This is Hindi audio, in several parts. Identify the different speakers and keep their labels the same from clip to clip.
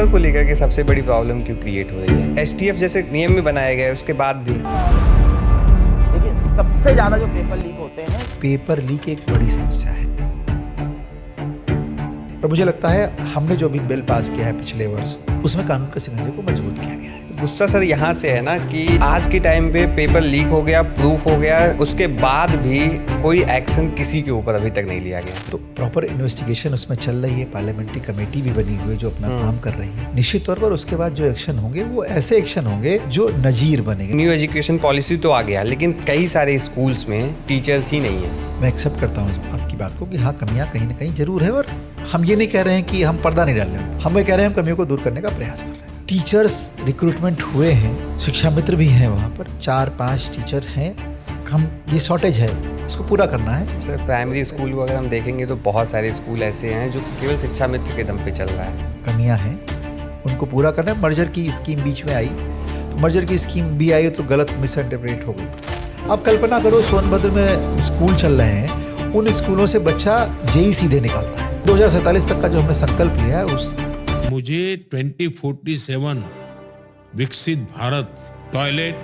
Speaker 1: पेपर को लेकर के सबसे बड़ी प्रॉब्लम क्यों क्रिएट हो रही है? एसटीएफ जैसे नियम में बनाया गया है उसके बाद भी।
Speaker 2: देखिए, सबसे ज्यादा जो पेपर लीक होते हैं,
Speaker 3: पेपर लीक एक बड़ी समस्या है और मुझे लगता है हमने जो भी बिल पास किया है पिछले वर्ष, उसमें कानून के सिकंजे को मजबूत किया गया है।
Speaker 1: गुस्सा सर यहाँ से है ना कि आज के टाइम पे पेपर लीक हो गया, प्रूफ हो गया, उसके बाद भी कोई एक्शन किसी के ऊपर अभी तक नहीं लिया गया।
Speaker 3: तो प्रॉपर इन्वेस्टिगेशन उसमें चल रही है, पार्लियामेंट्री कमेटी भी बनी हुई है जो अपना काम कर रही है। निश्चित तौर पर उसके बाद जो एक्शन होंगे वो ऐसे एक्शन होंगे जो नजीर बनेंगे।
Speaker 1: न्यू एजुकेशन पॉलिसी तो आ गया, लेकिन कई सारे स्कूल्स में टीचर्स ही नहीं है।
Speaker 3: मैं एक्सेप्ट करता हूँ आपकी बात को कि हाँ, कमियां कहीं ना कहीं जरूर है और हम ये नहीं कह रहे हैं कि हम पर्दा नहीं डाल रहे हैं, हम ये कह रहे हैं हम कमियों को दूर करने का प्रयास कर रहे हैं। टीचर्स रिक्रूटमेंट हुए हैं, शिक्षा मित्र भी हैं, वहाँ पर 4-5 टीचर हैं, हम ये शॉर्टेज है, इसको पूरा करना है।
Speaker 1: सर प्राइमरी स्कूल को अगर हम देखेंगे तो बहुत सारे स्कूल ऐसे हैं जो केवल शिक्षा मित्र के दम पे चल रहा है।
Speaker 3: कमियां हैं, उनको पूरा करना है। मर्जर की स्कीम बीच में आई तो मर्जर की स्कीम भी आई तो गलत मिसइंटरप्रेट हो गई। अब कल्पना करो सोनभद्र में स्कूल चल रहे हैं, उन स्कूलों से बच्चा जेई सीधे निकालता है। 2047 तक का जो हमने संकल्प लिया है उस
Speaker 4: मुझे 2047 विकसित भारत, टॉयलेट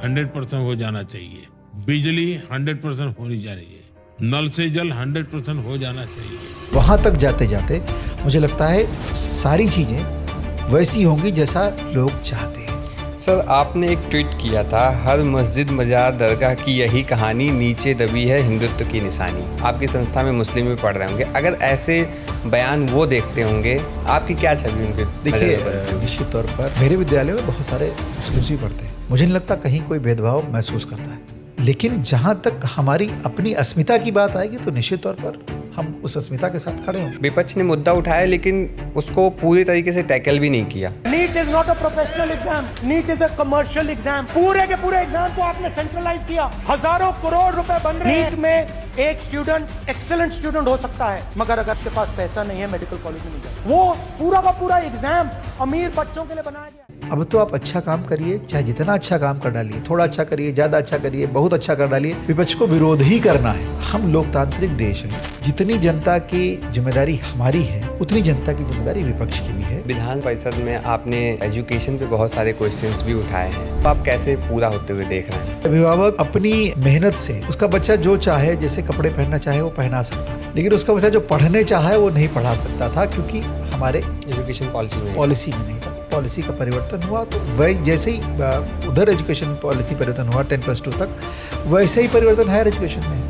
Speaker 4: 100% हो जाना चाहिए, बिजली 100% होनी चाहिए, नल से जल 100% हो जाना चाहिए।
Speaker 3: वहाँ तक जाते जाते मुझे लगता है सारी चीज़ें वैसी होंगी जैसा लोग चाहते हैं।
Speaker 1: सर आपने एक ट्वीट किया था, हर मस्जिद मजार दरगाह की यही कहानी, नीचे दबी है हिंदुत्व की निशानी। आपकी संस्था में मुस्लिम भी पढ़ रहे होंगे, अगर ऐसे बयान वो देखते होंगे आपकी क्या छवि उनके?
Speaker 3: देखिए, निश्चित तौर पर मेरे विद्यालय में बहुत सारे मुस्लिम भी पढ़ते हैं, मुझे नहीं लगता कहीं कोई भेदभाव महसूस करता है। लेकिन जहाँ तक हमारी अपनी अस्मिता की बात आएगी तो निश्चित तौर पर हम उस अस्मिता के साथ खड़े हों।
Speaker 1: विपक्ष ने मुद्दा उठाया लेकिन उसको पूरी तरीके से टैकल भी नहीं किया।
Speaker 2: NEET is not a professional exam, NEET is a commercial exam. पूरे के पूरे एग्जाम को आपने सेंट्रलाइज किया, हजारों करोड़ रुपए बन रहे हैं। नीट में एक स्टूडेंट एक्सेलेंट स्टूडेंट हो सकता है, मगर अगर उसके पास पैसा नहीं है मेडिकल कॉलेज में नहीं जाए। वो पूरा का पूरा एग्जाम अमीर बच्चों के लिए बनाया गया।
Speaker 3: अब तो आप अच्छा काम करिए, चाहे जितना अच्छा काम कर डालिए, थोड़ा अच्छा करिए, ज़्यादा अच्छा करिए, बहुत अच्छा कर डालिए, विपक्ष को विरोध ही करना है। हम लोकतांत्रिक देश हैं, जितनी जनता की जिम्मेदारी हमारी है उतनी जनता की जिम्मेदारी विपक्ष की भी है।
Speaker 1: विधान परिषद में आपने एजुकेशन पे बहुत सारे क्वेश्चंस भी उठाए हैं, तो आप कैसे पूरा होते हुए देख रहे हैं?
Speaker 3: अभिभावक अपनी मेहनत से उसका बच्चा जो चाहे, जैसे कपड़े पहनना चाहे वो पहना सकता था, लेकिन उसका बच्चा जो पढ़ने चाहे वो नहीं पढ़ा सकता था क्योंकि हमारे
Speaker 1: एजुकेशन
Speaker 3: पॉलिसी में नहीं था। पॉलिसी का परिवर्तन हुआ तो वही जैसे ही उधर एजुकेशन पॉलिसी परिवर्तन हुआ 10+2 तक, वैसे ही परिवर्तन हायर एजुकेशन में।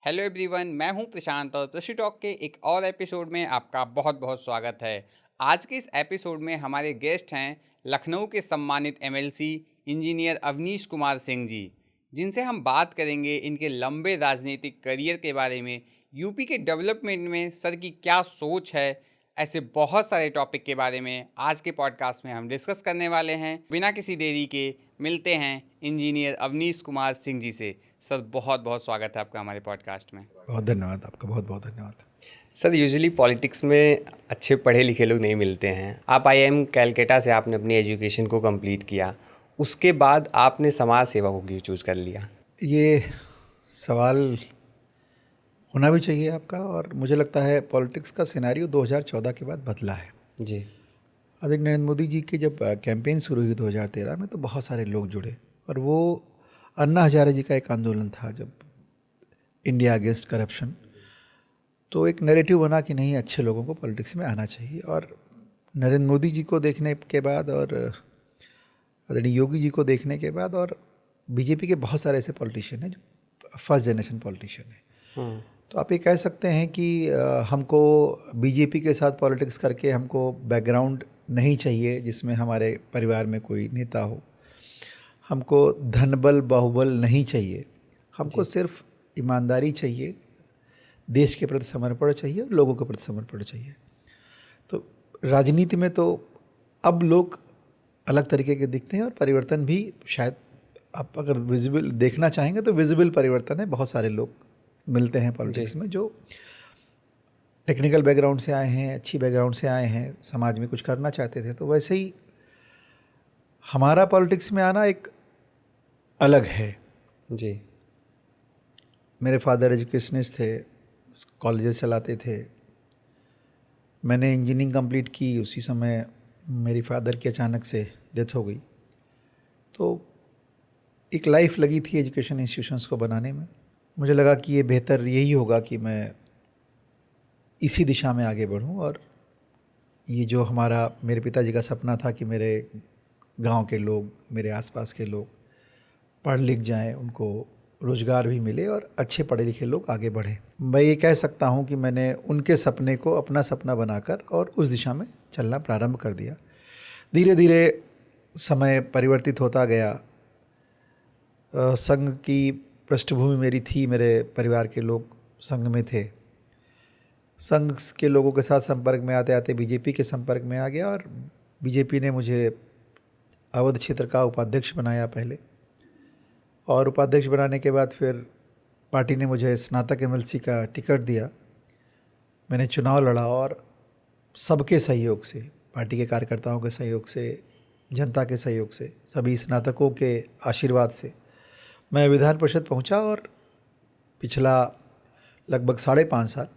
Speaker 5: हेलो एवरीवन, मैं हूं प्रशांत और प्रशी टॉक के एक और एपिसोड में आपका बहुत बहुत स्वागत है। आज के इस एपिसोड में हमारे गेस्ट हैं लखनऊ के सम्मानित एमएलसी इंजीनियर अवनीश कुमार सिंह जी, जिनसे हम बात करेंगे इनके लंबे राजनीतिक करियर के बारे में, यूपी के डेवलपमेंट में सर की क्या सोच है, ऐसे बहुत सारे टॉपिक के बारे में आज के पॉडकास्ट में हम डिस्कस करने वाले हैं। बिना किसी देरी के मिलते हैं इंजीनियर अवनीश कुमार सिंह जी से। सर बहुत बहुत स्वागत है आपका हमारे पॉडकास्ट में।
Speaker 3: बहुत धन्यवाद आपका, बहुत बहुत धन्यवाद।
Speaker 1: सर यूजुअली पॉलिटिक्स में अच्छे पढ़े लिखे लोग नहीं मिलते हैं। आप IIM कैलकाटा से आपने अपनी एजुकेशन को कंप्लीट किया, उसके बाद आपने समाज सेवा को क्यों चूज़ कर लिया?
Speaker 3: ये सवाल होना भी चाहिए आपका, और मुझे लगता है पॉलिटिक्स का सिनेरियो 2014 के बाद बदला है
Speaker 1: जी।
Speaker 3: आदरणीय नरेंद्र मोदी जी की जब कैंपेन शुरू हुई 2013 में तो बहुत सारे लोग जुड़े, और वो अन्ना हजारे जी का एक आंदोलन था जब इंडिया अगेंस्ट करप्शन, तो एक नैरेटिव बना कि नहीं, अच्छे लोगों को पॉलिटिक्स में आना चाहिए। और नरेंद्र मोदी जी को देखने के बाद और आदरणीय योगी जी को देखने के बाद और बीजेपी के बहुत सारे ऐसे पॉलिटिशियन हैं जो फर्स्ट जनरेशन पॉलिटिशियन हैं, तो आप ये कह सकते हैं कि हमको बीजेपी के साथ पॉलिटिक्स करके हमको बैकग्राउंड नहीं चाहिए जिसमें हमारे परिवार में कोई नेता हो, हमको धनबल बाहुबल नहीं चाहिए, हमको सिर्फ ईमानदारी चाहिए, देश के प्रति समर्पण चाहिए और लोगों के प्रति समर्पण चाहिए। तो राजनीति में तो अब लोग अलग तरीके के दिखते हैं और परिवर्तन भी शायद आप अगर विजिबल देखना चाहेंगे तो विजिबल परिवर्तन है। बहुत सारे लोग मिलते हैं पॉलिटिक्स में जो टेक्निकल बैकग्राउंड से आए हैं, अच्छी बैकग्राउंड से आए हैं, समाज में कुछ करना चाहते थे। तो वैसे ही हमारा पॉलिटिक्स में आना एक अलग है
Speaker 1: जी।
Speaker 3: मेरे फादर एजुकेशनिस्ट थे, कॉलेजेस चलाते थे, मैंने इंजीनियरिंग कंप्लीट की, उसी समय मेरी फादर की अचानक से डेथ हो गई। तो एक लाइफ लगी थी एजुकेशन इंस्टीट्यूशंस को बनाने में। मुझे लगा कि ये बेहतर यही होगा कि मैं इसी दिशा में आगे बढ़ूं, और ये जो हमारा मेरे पिताजी का सपना था कि मेरे गांव के लोग, मेरे आसपास के लोग पढ़ लिख जाएं, उनको रोज़गार भी मिले और अच्छे पढ़े लिखे लोग आगे बढ़ें। मैं ये कह सकता हूँ कि मैंने उनके सपने को अपना सपना बनाकर और उस दिशा में चलना प्रारंभ कर दिया। धीरे धीरे समय परिवर्तित होता गया। संघ की पृष्ठभूमि मेरी थी, मेरे परिवार के लोग संघ में थे। संघ के लोगों के साथ संपर्क में आते आते बीजेपी के संपर्क में आ गया, और बीजेपी ने मुझे अवध क्षेत्र का उपाध्यक्ष बनाया पहले, और उपाध्यक्ष बनाने के बाद फिर पार्टी ने मुझे स्नातक एमएलसी का टिकट दिया। मैंने चुनाव लड़ा, और सबके सहयोग से, पार्टी के कार्यकर्ताओं के सहयोग से, जनता के सहयोग से, सभी स्नातकों के आशीर्वाद से मैं विधान परिषद पहुंचा, और पिछला लगभग 5.5 साल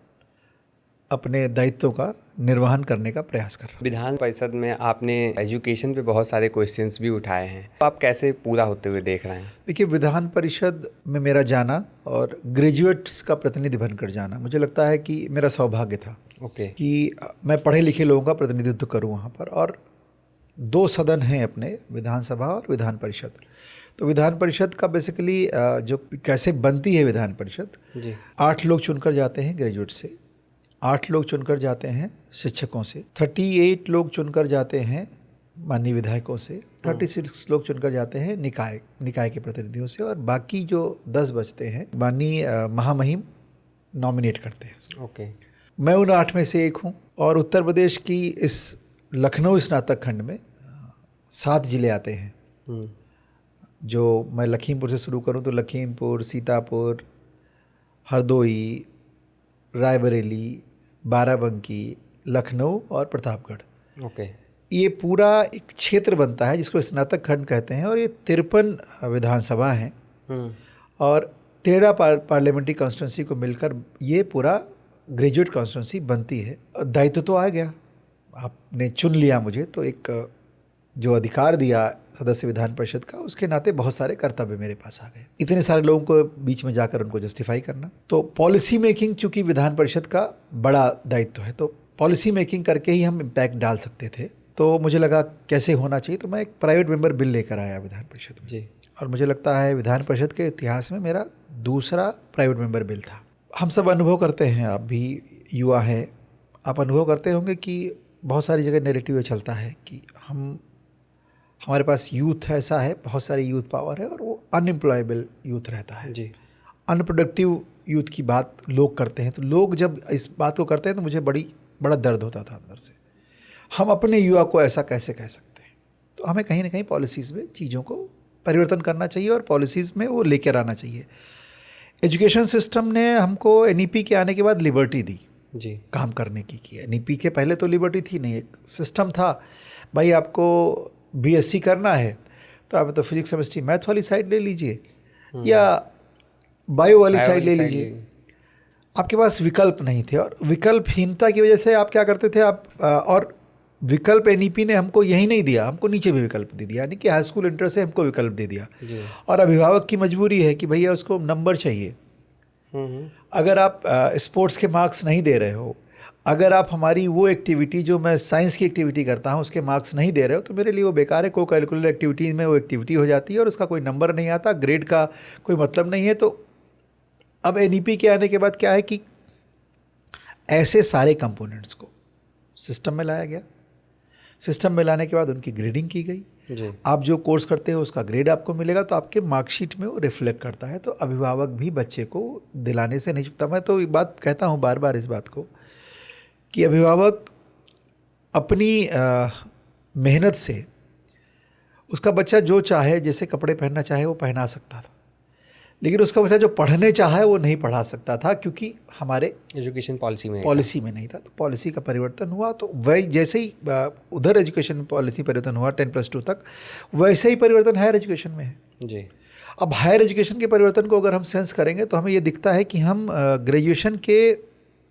Speaker 3: अपने दायित्वों का निर्वहन करने का प्रयास कर रहा हूँ।
Speaker 1: विधान परिषद में आपने एजुकेशन पे बहुत सारे क्वेश्चंस भी उठाए हैं, तो आप कैसे पूरा होते हुए देख रहे हैं?
Speaker 3: देखिए, विधान परिषद में मेरा जाना और ग्रेजुएट्स का प्रतिनिधि बनकर जाना, मुझे लगता है कि मेरा सौभाग्य था कि मैं पढ़े लिखे लोगों का प्रतिनिधित्व करूँ वहाँ पर। और 2 सदन हैं अपने, विधानसभा और विधान परिषद। तो विधान परिषद का बेसिकली जो कैसे बनती है विधान परिषद, 8 लोग चुनकर जाते हैं ग्रेजुएट से, 8 लोग चुनकर जाते हैं शिक्षकों से, 38 लोग चुनकर जाते हैं माननीय विधायकों से, 36 लोग चुनकर जाते हैं निकाय के प्रतिनिधियों से, और बाकी जो 10 बचते हैं माननीय महामहिम नॉमिनेट करते हैं। मैं उन 8 में से एक हूँ। और उत्तर प्रदेश की इस लखनऊ स्नातक खंड में 7 जिले आते हैं। जो मैं लखीमपुर से शुरू करूँ तो लखीमपुर, सीतापुर, हरदोई, रायबरेली, बाराबंकी, लखनऊ और प्रतापगढ़। ये पूरा एक क्षेत्र बनता है जिसको स्नातक खंड कहते हैं, और ये 53 विधानसभा हैं और 13 पार्लियामेंट्री कॉन्स्टिट्यूंसी को मिलकर ये पूरा ग्रेजुएट कॉन्स्टिट्यूंसी बनती है। दायित्व तो आ गया, आपने चुन लिया मुझे, तो एक जो अधिकार दिया सदस्य विधान परिषद का, उसके नाते बहुत सारे कर्तव्य मेरे पास आ गए। इतने सारे लोगों को बीच में जाकर उनको जस्टिफाई करना, तो पॉलिसी मेकिंग चूँकि विधान परिषद का बड़ा दायित्व है, तो पॉलिसी मेकिंग करके ही हम इम्पैक्ट डाल सकते थे। तो मुझे लगा कैसे होना चाहिए, तो मैं एक प्राइवेट मेंबर बिल लेकर आया विधान परिषद में। और मुझे लगता है विधान परिषद के इतिहास में मेरा दूसरा प्राइवेट मेंबर बिल था। हम सब अनुभव करते हैं, आप भी युवा हैं, आप अनुभव करते होंगे कि बहुत सारी जगह नैरेटिव चलता है कि हमारे पास यूथ ऐसा है, बहुत सारी यूथ पावर है, और वो अनएम्प्लॉयबल यूथ रहता है, अनप्रोडक्टिव यूथ की बात लोग करते हैं। तो लोग जब इस बात को करते हैं तो मुझे बड़ा दर्द होता था अंदर से। हम अपने युवा को ऐसा कैसे कह सकते हैं? तो हमें कहीं ना कहीं पॉलिसीज़ में चीज़ों को परिवर्तन करना चाहिए और पॉलिसीज़ में वो लेकर आना चाहिए। एजुकेशन सिस्टम ने हमको एनईपी के आने के बाद लिबर्टी दी काम करने की। एनईपी के पहले तो लिबर्टी थी नहीं, एक सिस्टम था, भाई आपको बीएससी करना है तो आप तो फिजिक्स केमिस्ट्री मैथ वाली साइड ले लीजिए या बायो वाली साइड ले लीजिए। आपके पास विकल्प नहीं थे, और विकल्पहीनता की वजह से आप क्या करते थे, आप और विकल्प एनईपी ने हमको यही नहीं दिया, हमको नीचे भी विकल्प दे दिया, यानी कि हाई स्कूल इंटर से हमको विकल्प दे दिया। और अभिभावक की मजबूरी है कि भैया उसको नंबर चाहिए। अगर आप स्पोर्ट्स के मार्क्स नहीं दे रहे हो, अगर आप हमारी वो एक्टिविटी जो मैं साइंस की एक्टिविटी करता हूँ उसके मार्क्स नहीं दे रहे हो, तो मेरे लिए वो बेकार है। को कैलकुलर एक्टिविटी में वो एक्टिविटी हो जाती है और उसका कोई नंबर नहीं आता, ग्रेड का कोई मतलब नहीं है। तो अब एनईपी के आने के बाद क्या है कि ऐसे सारे कंपोनेंट्स को सिस्टम में लाया गया। सिस्टम में लाने के बाद उनकी ग्रेडिंग की गई। आप जो कोर्स करते हो उसका ग्रेड आपको मिलेगा, तो आपके मार्कशीट में वो रिफ्लेक्ट करता है। तो अभिभावक भी बच्चे को दिलाने से नहीं चुकता। मैं तो ये बात कहता हूँ बार बार इस बात को कि अभिभावक अपनी मेहनत से उसका बच्चा जो चाहे, जैसे कपड़े पहनना चाहे वो पहना सकता था, लेकिन उसका बच्चा जो पढ़ने चाहे वो नहीं पढ़ा सकता था, क्योंकि हमारे
Speaker 1: एजुकेशन पॉलिसी में नहीं था। तो पॉलिसी का परिवर्तन हुआ। तो वही जैसे ही उधर एजुकेशन पॉलिसी परिवर्तन हुआ 10+2 तक, वैसे ही परिवर्तन हायर एजुकेशन में है। अब हायर एजुकेशन के परिवर्तन को अगर हम सेंस करेंगे तो हमें ये दिखता है कि हम ग्रेजुएशन के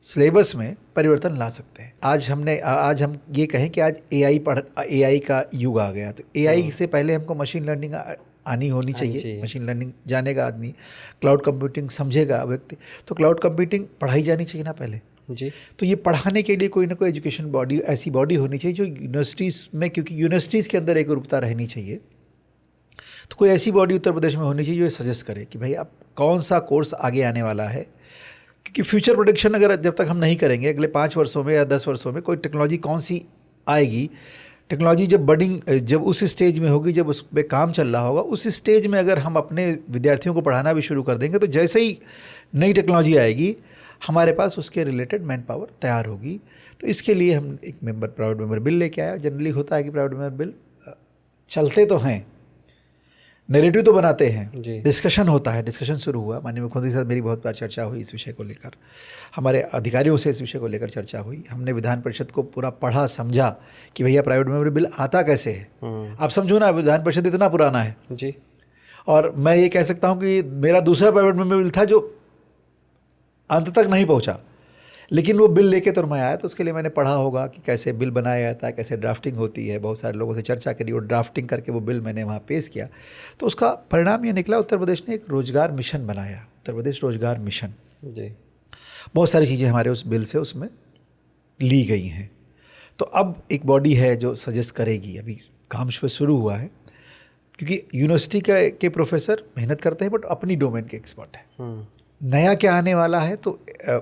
Speaker 3: सिलेबस में परिवर्तन ला सकते हैं। आज हम ये कहें कि आज एआई का युग आ गया, तो एआई से पहले हमको मशीन लर्निंग आनी होनी चाहिए। मशीन लर्निंग जानेगा आदमी, क्लाउड कंप्यूटिंग समझेगा व्यक्ति, तो क्लाउड कंप्यूटिंग पढ़ाई जानी चाहिए ना पहले
Speaker 1: जी।
Speaker 3: तो ये पढ़ाने के लिए कोई ना कोई एजुकेशन बॉडी, ऐसी बॉडी होनी चाहिए जो यूनिवर्सिटीज़ में, क्योंकि यूनिवर्सिटीज़ के अंदर एक रूपता रहनी चाहिए, तो कोई ऐसी बॉडी उत्तर प्रदेश में होनी चाहिए जो सजेस्ट करे कि भाई अब कौन सा कोर्स आगे आने वाला है। क्योंकि फ्यूचर प्रोडिक्शन अगर जब तक हम नहीं करेंगे, अगले 5 वर्षों में या 10 वर्षों में कोई टेक्नोलॉजी कौन सी आएगी, टेक्नोलॉजी जब उस स्टेज में होगी, जब उस पर काम चल रहा होगा, उस स्टेज में अगर हम अपने विद्यार्थियों को पढ़ाना भी शुरू कर देंगे, तो जैसे ही नई टेक्नोलॉजी आएगी हमारे पास उसके रिलेटेड मैन पावर तैयार होगी। तो इसके लिए हम एक प्राइवेट मेंबर बिल लेके आया। जनरली होता है कि प्राइवेट मेंबर बिल चलते तो हैं, नैरेटिव तो बनाते हैं, डिस्कशन होता है, डिस्कशन शुरू हुआ। माननीय मुख्यमंत्री के साथ मेरी बहुत बार चर्चा हुई इस विषय को लेकर, हमारे अधिकारियों से इस विषय को लेकर चर्चा हुई। हमने विधान परिषद को पूरा पढ़ा, समझा कि भैया प्राइवेट मेंबर बिल आता कैसे है। आप समझो ना, विधान परिषद इतना पुराना है
Speaker 1: जी,
Speaker 3: और मैं ये कह सकता हूँ कि मेरा दूसरा प्राइवेट मेंबर बिल था जो अंत तक नहीं पहुंचा, लेकिन वो बिल लेके तो मैं आया, तो उसके लिए मैंने पढ़ा होगा कि कैसे बिल बनाया जाता है, कैसे ड्राफ्टिंग होती है, बहुत सारे लोगों से चर्चा करी और ड्राफ्टिंग करके वो बिल मैंने वहाँ पेश किया। तो उसका परिणाम ये निकला, उत्तर प्रदेश ने एक रोजगार मिशन बनाया, उत्तर प्रदेश रोजगार मिशन
Speaker 1: जी।
Speaker 3: बहुत सारी चीज़ें हमारे उस बिल से उसमें ली गई हैं। तो अब एक बॉडी है जो सजेस्ट करेगी, अभी काम उस पर शुरू हुआ है, क्योंकि यूनिवर्सिटी के प्रोफेसर मेहनत करते हैं बट अपनी डोमेन के एक्सपर्ट हैं। नया क्या आने वाला है तो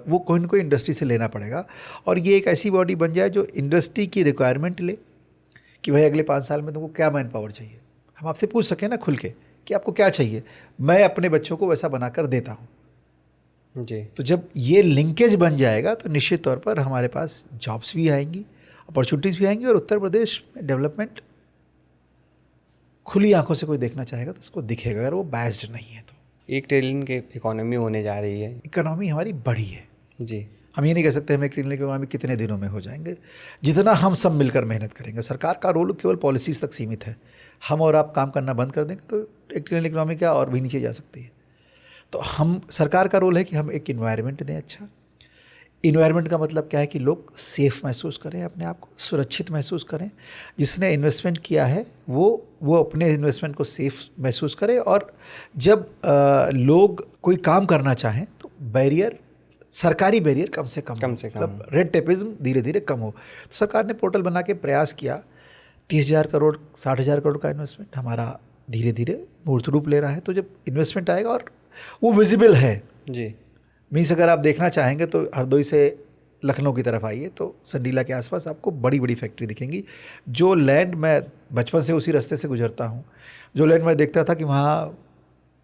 Speaker 3: वो कोई ना कोई इंडस्ट्री से लेना पड़ेगा, और ये एक ऐसी बॉडी बन जाए जो इंडस्ट्री की रिक्वायरमेंट ले कि भाई अगले 5 साल में तुमको क्या मैन पावर चाहिए। हम आपसे पूछ सकें ना खुल के कि आपको क्या चाहिए, मैं अपने बच्चों को वैसा बनाकर देता हूँ
Speaker 1: जी।
Speaker 3: तो जब ये लिंकेज बन जाएगा तो निश्चित तौर पर हमारे पास जॉब्स भी आएंगी, अपॉर्चुनिटीज़ भी आएंगी, और उत्तर प्रदेश में डेवलपमेंट खुली आंखों से कोई देखना चाहेगा तो उसको दिखेगा, अगर वो बायस्ड नहीं है तो।
Speaker 1: 1 ट्रिलियन की इकोनॉमी होने जा रही है।
Speaker 3: इकोनॉमी हमारी बड़ी है
Speaker 1: जी।
Speaker 3: हम ये नहीं कह सकते हमें 1 ट्रिलियन की इकोनॉमी कितने दिनों में हो जाएंगे, जितना हम सब मिलकर मेहनत करेंगे। सरकार का रोल केवल पॉलिसीज़ तक सीमित है, हम और आप काम करना बंद कर देंगे तो 1 ट्रिलियन इकोनॉमी क्या और भी नीचे जा सकती है। तो हम, सरकार का रोल है कि हम एक इन्वायरमेंट दें अच्छा। इन्वायरमेंट का मतलब क्या है कि लोग सेफ़ महसूस करें, अपने आप को सुरक्षित महसूस करें, जिसने इन्वेस्टमेंट किया है वो अपने इन्वेस्टमेंट को सेफ़ महसूस करे, और जब लोग कोई काम करना चाहें तो बैरियर, सरकारी बैरियर कम से कम मतलब रेड टेपिज्म धीरे धीरे कम हो। तो सरकार ने पोर्टल बना के प्रयास किया, 30,000 करोड़ 60,000 करोड़ का इन्वेस्टमेंट हमारा धीरे धीरे मूर्त रूप ले रहा है। तो जब इन्वेस्टमेंट आएगा और वो विजिबल है
Speaker 1: जी,
Speaker 3: मीन्स अगर आप देखना चाहेंगे तो हरदोई से लखनऊ की तरफ आइए तो संडीला के आसपास आपको बड़ी बड़ी फैक्ट्री दिखेंगी। जो लैंड, मैं बचपन से उसी रास्ते से गुजरता हूँ, जो लैंड मैं देखता था कि वहाँ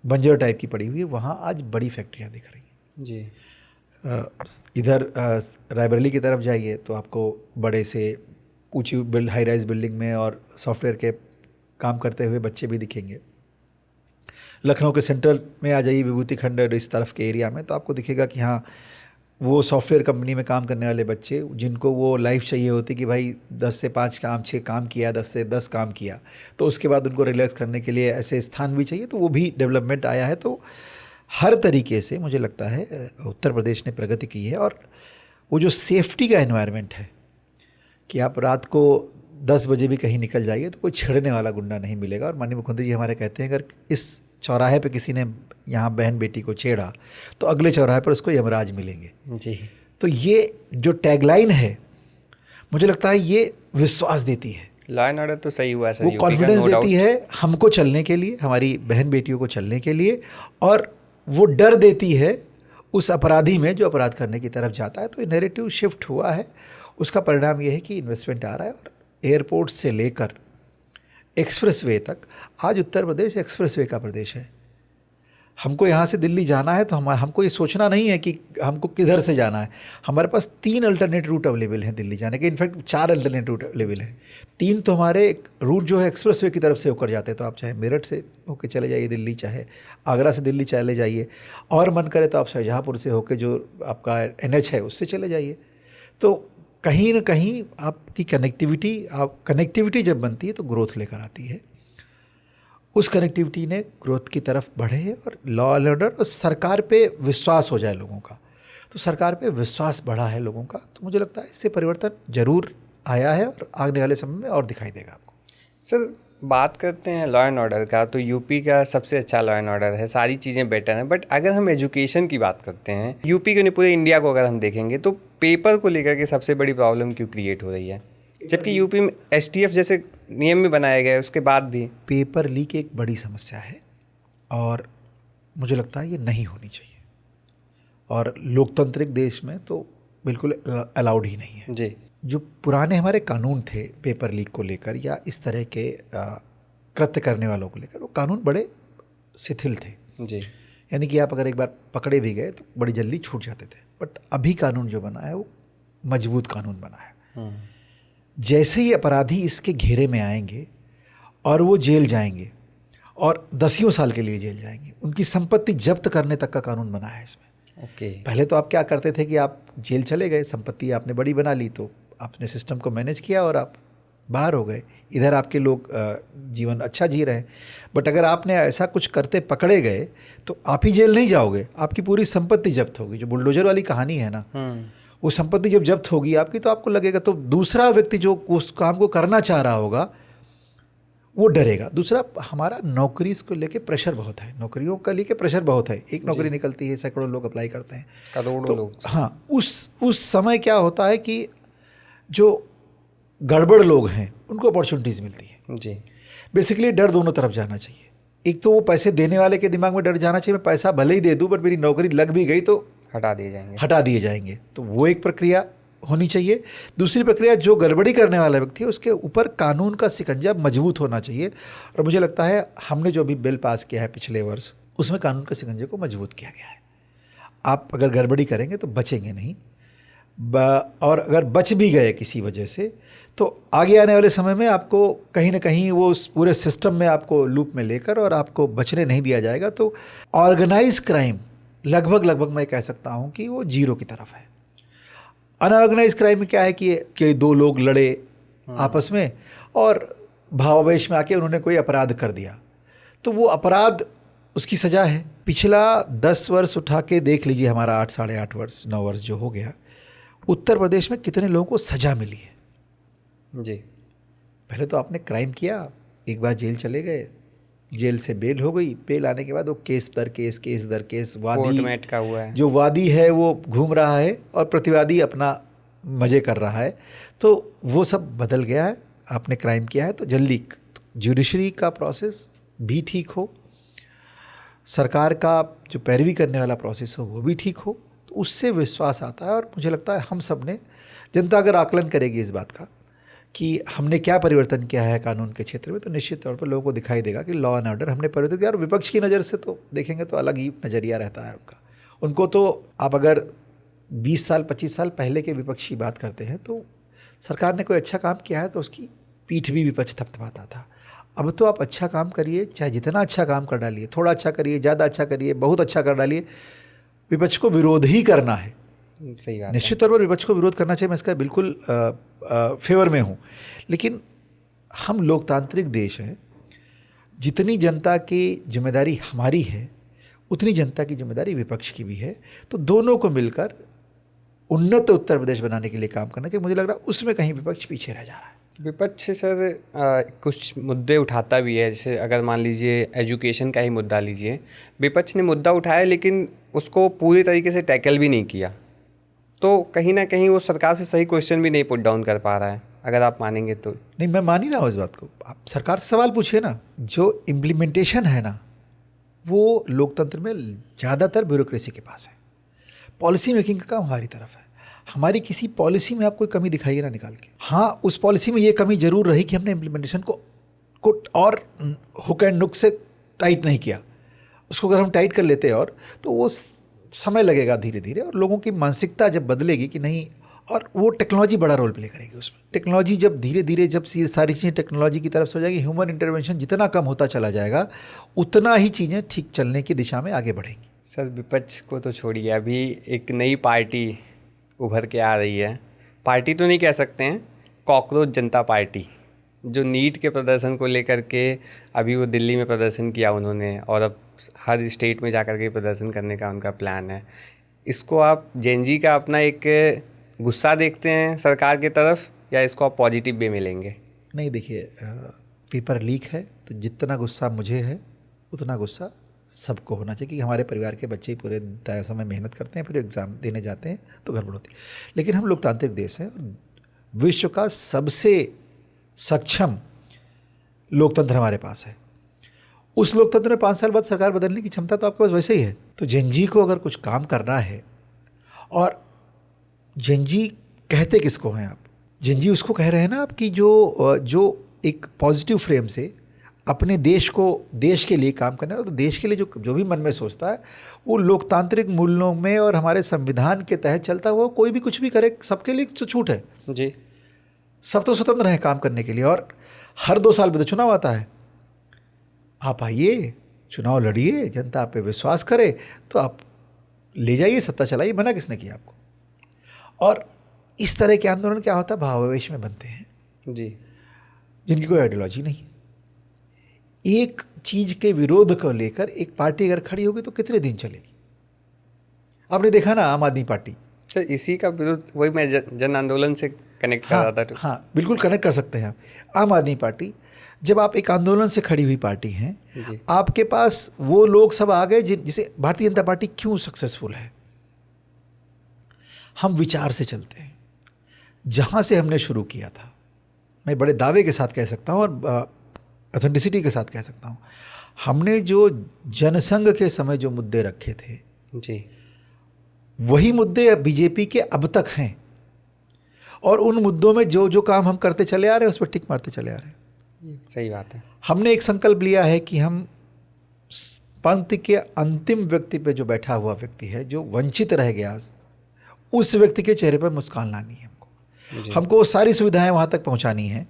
Speaker 3: बंजर टाइप की पड़ी हुई है, वहाँ आज बड़ी फैक्ट्रियाँ दिख रही हैं
Speaker 1: जी।
Speaker 3: इधर रायबरेली की तरफ जाइए तो आपको बड़े से ऊंची हाई राइज बिल्डिंग में और सॉफ्टवेयर के काम करते हुए बच्चे भी दिखेंगे। लखनऊ के सेंट्रल में आ जाइए, विभूति खंड इस तरफ के एरिया में, तो आपको दिखेगा कि हाँ वो सॉफ्टवेयर कंपनी में काम करने वाले बच्चे, जिनको वो लाइफ चाहिए होती कि भाई 10 से 5 काम 6 काम किया, 10 से 10 काम किया, तो उसके बाद उनको रिलैक्स करने के लिए ऐसे स्थान भी चाहिए, तो वो भी डेवलपमेंट आया है। तो हर तरीके से मुझे लगता है उत्तर प्रदेश ने प्रगति की है। और वो जो सेफ्टी का एनवायरनमेंट है कि आप रात को 10 बजे भी कहीं निकल जाइए तो कोई छेड़ने वाला गुंडा नहीं मिलेगा। और माननीय मुख्यमंत्री जी हमारे कहते हैं अगर इस चौराहे पे किसी ने यहाँ बहन बेटी को छेड़ा तो अगले चौराहे पर उसको यमराज मिलेंगे
Speaker 1: जी।
Speaker 3: तो ये जो टैगलाइन है मुझे लगता है ये विश्वास देती है,
Speaker 1: लॉ एंड ऑर्डर तो सही हुआ सर,
Speaker 3: वो कॉन्फिडेंस देती है हमको चलने के लिए, हमारी बहन बेटियों को चलने के लिए, और वो डर देती है उस अपराधी में जो अपराध करने की तरफ जाता है। तो नैरेटिव शिफ्ट हुआ है, उसका परिणाम ये है कि इन्वेस्टमेंट आ रहा है। और एयरपोर्ट से लेकर एक्सप्रेसवे तक आज उत्तर प्रदेश एक्सप्रेसवे का प्रदेश है। हमको यहाँ से दिल्ली जाना है तो हमको ये सोचना नहीं है कि हमको किधर से जाना है, हमारे पास 3 अल्टरनेट रूट अवेलेबल हैं दिल्ली जाने के, इनफैक्ट 4 अल्टरनेट रूट अवेलेबल हैं। 3 तो हमारे रूट जो है एक्सप्रेसवे की तरफ से होकर जाते हैं, तो आप चाहे मेरठ से होकर चले जाइए दिल्ली, चाहे आगरा से दिल्ली चले जाइए, और मन करे तो आप शाहजहाँपुर से होकर जो आपका NH है उससे चले जाइए। तो कहीं ना कहीं आपकी कनेक्टिविटी जब बनती है तो ग्रोथ लेकर आती है। उस कनेक्टिविटी ने ग्रोथ की तरफ बढ़े और लॉ एंड ऑर्डर और सरकार पे विश्वास हो जाए लोगों का, तो सरकार पे विश्वास बढ़ा है लोगों का। तो मुझे लगता है इससे परिवर्तन जरूर आया है और आने वाले समय में और दिखाई देगा आपको।
Speaker 1: सर बात करते हैं लॉ एंड ऑर्डर का, तो यूपी का सबसे अच्छा लॉ एंड ऑर्डर है, सारी चीज़ें बेटर हैं। बट अगर हम एजुकेशन की बात करते हैं, यूपी के नहीं पूरे इंडिया को अगर हम देखेंगे, तो पेपर को लेकर के सबसे बड़ी प्रॉब्लम क्यों क्रिएट हो रही है, जबकि यूपी में STF जैसे नियम भी बनाए गए उसके बाद भी?
Speaker 3: पेपर लीक एक बड़ी समस्या है और मुझे लगता है ये नहीं होनी चाहिए, और लोकतांत्रिक देश में तो बिल्कुल अलाउड ही नहीं है।
Speaker 1: जी।
Speaker 3: जो पुराने हमारे कानून थे पेपर लीक को लेकर या इस तरह के कृत्य करने वालों को लेकर, वो कानून बड़े शिथिल थे।
Speaker 1: जी।
Speaker 3: यानी कि आप अगर एक बार पकड़े भी गए तो बड़ी जल्दी छूट जाते थे। बट अभी कानून जो बना है वो मजबूत कानून बना है। जैसे ही अपराधी इसके घेरे में आएंगे और वो जेल जाएंगे और 10 साल के लिए जेल जाएंगे, उनकी संपत्ति जब्त करने तक का कानून बना है इसमें।
Speaker 1: ओके।
Speaker 3: पहले तो आप क्या करते थे कि आप जेल चले गए, संपत्ति आपने बड़ी बना ली, तो आपने सिस्टम को मैनेज किया और आप बाहर हो गए, इधर आपके लोग जीवन अच्छा जी रहे हैं। बट अगर आपने ऐसा कुछ करते पकड़े गए तो आप ही जेल नहीं जाओगे, आपकी पूरी संपत्ति जब्त होगी। जो बुलडोजर वाली कहानी है ना, वो संपत्ति जब जब्त होगी आपकी, तो आपको लगेगा, तो दूसरा व्यक्ति जो उस काम को करना चाह रहा होगा वो डरेगा। दूसरा, हमारा नौकरी को लेके प्रेशर बहुत है, नौकरियों का लेके प्रेशर बहुत है। एक नौकरी निकलती है, सैकड़ों लोग अप्लाई करते हैं,
Speaker 1: करोड़ों लोग।
Speaker 3: हाँ, उस समय क्या होता है कि जो गड़बड़ लोग हैं उनको अपॉर्चुनिटीज़ मिलती है।
Speaker 1: जी।
Speaker 3: बेसिकली डर दोनों तरफ जाना चाहिए। एक तो वो पैसे देने वाले के दिमाग में डर जाना चाहिए, मैं पैसा भले ही दे दूँ बट मेरी नौकरी लग भी गई तो
Speaker 1: हटा दिए जाएंगे।
Speaker 3: तो वो एक प्रक्रिया होनी चाहिए। दूसरी प्रक्रिया, जो गड़बड़ी करने वाला व्यक्ति है उसके ऊपर कानून का शिकंजा मजबूत होना चाहिए। और मुझे लगता है हमने जो भी बिल पास किया है पिछले वर्ष, उसमें कानून के शिकंजे को मजबूत किया गया है। आप अगर गड़बड़ी करेंगे तो बचेंगे नहीं, और अगर बच भी गए किसी वजह से तो आगे आने वाले समय में आपको कहीं ना कहीं वो उस पूरे सिस्टम में आपको लूप में लेकर और आपको बचने नहीं दिया जाएगा। तो ऑर्गेनाइज क्राइम लगभग मैं कह सकता हूँ कि वो जीरो की तरफ है। अनऑर्गेनाइज क्राइम में क्या है कि 2 लोग लड़े आपस में और भावावेश में आके उन्होंने कोई अपराध कर दिया, तो वो अपराध उसकी सज़ा है। पिछला 10 वर्ष उठा के देख लीजिए, हमारा 8 साढ़े 8 वर्ष 9 वर्ष जो हो गया, उत्तर प्रदेश में कितने लोगों को सज़ा मिली है।
Speaker 1: जी।
Speaker 3: पहले तो आपने क्राइम किया, एक बार जेल चले गए, जेल से बेल हो गई, बेल आने के बाद वो केस दर केस वादी
Speaker 1: का हुआ है,
Speaker 3: जो वादी है वो घूम रहा है और प्रतिवादी अपना मज़े कर रहा है, तो वो सब बदल गया है। आपने क्राइम किया है तो जल्दी जुडिशरी का प्रोसेस भी ठीक हो, सरकार का जो पैरवी करने वाला प्रोसेस हो वो भी ठीक हो, तो उससे विश्वास आता है। और मुझे लगता है हम सब ने, जनता अगर आकलन करेगी इस बात का कि हमने क्या परिवर्तन किया है कानून के क्षेत्र में, तो निश्चित तौर पर लोगों को दिखाई देगा कि लॉ एंड ऑर्डर हमने परिवर्तित किया। और विपक्ष की नज़र से तो देखेंगे तो अलग ही नज़रिया रहता है उनका। उनको तो आप अगर 20 साल 25 साल पहले के विपक्ष की बात करते हैं तो सरकार ने कोई अच्छा काम किया है तो उसकी पीठ भी विपक्ष थपथपाता था। अब तो आप अच्छा काम करिए, चाहे जितना अच्छा काम कर डालिए, थोड़ा अच्छा करिए, ज़्यादा अच्छा करिए, बहुत अच्छा कर डालिए, विपक्ष को विरोध ही करना है।
Speaker 1: सही बात है।
Speaker 3: निश्चित तौर पर विपक्ष को विरोध करना चाहिए, मैं इसका बिल्कुल फेवर में हूँ। लेकिन हम लोकतांत्रिक देश हैं, जितनी जनता की जिम्मेदारी हमारी है उतनी जनता की जिम्मेदारी विपक्ष की भी है। तो दोनों को मिलकर उन्नत उत्तर प्रदेश बनाने के लिए काम करना चाहिए। मुझे लग रहा है उसमें कहीं विपक्ष पीछे रह जा रहा है।
Speaker 1: विपक्ष सर कुछ मुद्दे उठाता भी है, जैसे अगर मान लीजिए एजुकेशन का ही मुद्दा लीजिए, विपक्ष ने मुद्दा उठाया लेकिन उसको पूरी तरीके से टैकल भी नहीं किया, तो कहीं ना कहीं वो सरकार से सही क्वेश्चन भी नहीं पुट डाउन कर पा रहा है, अगर आप मानेंगे तो।
Speaker 3: नहीं, मैं मान ही रहा हूँ इस बात को। आप सरकार से सवाल पूछिए ना, जो इम्प्लीमेंटेशन है ना वो लोकतंत्र में ज़्यादातर ब्यूरोक्रेसी के पास है। पॉलिसी मेकिंग का काम हमारी तरफ है। हमारी किसी पॉलिसी में आप कोई कमी दिखाइए ना निकाल के। हाँ, उस पॉलिसी में ये कमी जरूर रही कि हमने इम्प्लीमेंटेशन को और हुक एंड नुक से टाइट नहीं किया। उसको अगर हम टाइट कर लेते और तो वो समय लगेगा धीरे धीरे, और लोगों की मानसिकता जब बदलेगी कि नहीं, और वो टेक्नोलॉजी बड़ा रोल प्ले करेगी उसमें। टेक्नोलॉजी जब धीरे धीरे जब ये सारी चीज़ें टेक्नोलॉजी की तरफ से हो जाएगी, ह्यूमन इंटरवेंशन जितना कम होता चला जाएगा उतना ही चीज़ें ठीक चलने की दिशा में आगे बढ़ेंगी।
Speaker 1: सर विपक्ष को तो छोड़िए, अभी एक नई पार्टी उभर के आ रही है, पार्टी तो नहीं कह सकते हैं, कॉकरोच जनता पार्टी, जो नीट के प्रदर्शन को लेकर के अभी वो दिल्ली में प्रदर्शन किया उन्होंने, और अब हर स्टेट में जाकर के प्रदर्शन करने का उनका प्लान है। इसको आप जेनजी का अपना एक गुस्सा देखते हैं सरकार की तरफ, या इसको आप पॉजिटिव वे में लेंगे?
Speaker 3: नहीं, देखिए, पेपर लीक है तो जितना गुस्सा मुझे है उतना गुस्सा सबको होना चाहिए, क्योंकि हमारे परिवार के बच्चे पूरे समय मेहनत करते हैं, फिर एग्ज़ाम देने जाते हैं तो गड़बड़ होती है। लेकिन हम लोकतांत्रिक देश हैं और विश्व का सबसे सक्षम लोकतंत्र हमारे पास है। उस लोकतंत्र में 5 साल बाद सरकार बदलने की क्षमता तो आपके पास वैसे ही है। तो जेनजी को अगर कुछ काम करना है, और जेनजी कहते किसको हैं आप? जेनजी उसको कह रहे हैं ना आप कि जो एक पॉजिटिव फ्रेम से अपने देश के लिए काम करना है, तो देश के लिए जो भी मन में सोचता है वो लोकतांत्रिक मूल्यों में और हमारे संविधान के तहत चलता हुआ कोई भी कुछ भी करे, सबके लिए तो छूट है
Speaker 1: जी।
Speaker 3: सब तो स्वतंत्र हैं काम करने के लिए। और हर 2 साल में तो चुनाव आता है, आप आइए, चुनाव लड़िए, जनता आप पे विश्वास करे तो आप ले जाइए, सत्ता चलाइए, मना किसने किया आपको? और इस तरह के आंदोलन क्या होता है, भावावेश में बनते हैं
Speaker 1: जी,
Speaker 3: जिनकी कोई आइडियोलॉजी नहीं है। एक चीज के विरोध को लेकर एक पार्टी अगर खड़ी होगी तो कितने दिन चलेगी? आपने देखा ना आम आदमी पार्टी।
Speaker 1: सर इसी का विरोध, वही मैं जन आंदोलन से कनेक्ट कर रहा था।
Speaker 3: हाँ, बिल्कुल कनेक्ट कर सकते हैं आप। आम आदमी पार्टी, जब आप एक आंदोलन से खड़ी हुई पार्टी हैं, आपके पास वो लोग सब आ गए जिसे भारतीय जनता पार्टी क्यों सक्सेसफुल है। हम विचार से चलते हैं, जहाँ से हमने शुरू किया था, मैं बड़े दावे के साथ कह सकता हूँ और ऑथेंटिसिटी के साथ कह सकता हूँ, हमने जो जनसंघ के समय जो मुद्दे रखे थे
Speaker 1: जी,
Speaker 3: वही मुद्दे बीजेपी के अब तक हैं, और उन मुद्दों में जो काम हम करते चले आ रहे हैं उस पर टिक मारते चले आ रहे हैं।
Speaker 1: सही बात है।
Speaker 3: हमने एक संकल्प लिया है कि हम पंक्ति के अंतिम व्यक्ति पे जो बैठा हुआ व्यक्ति है, जो वंचित रह गया, उस व्यक्ति के चेहरे पर मुस्कान लानी है हमको वो सारी सुविधाएं वहाँ तक पहुँचानी है।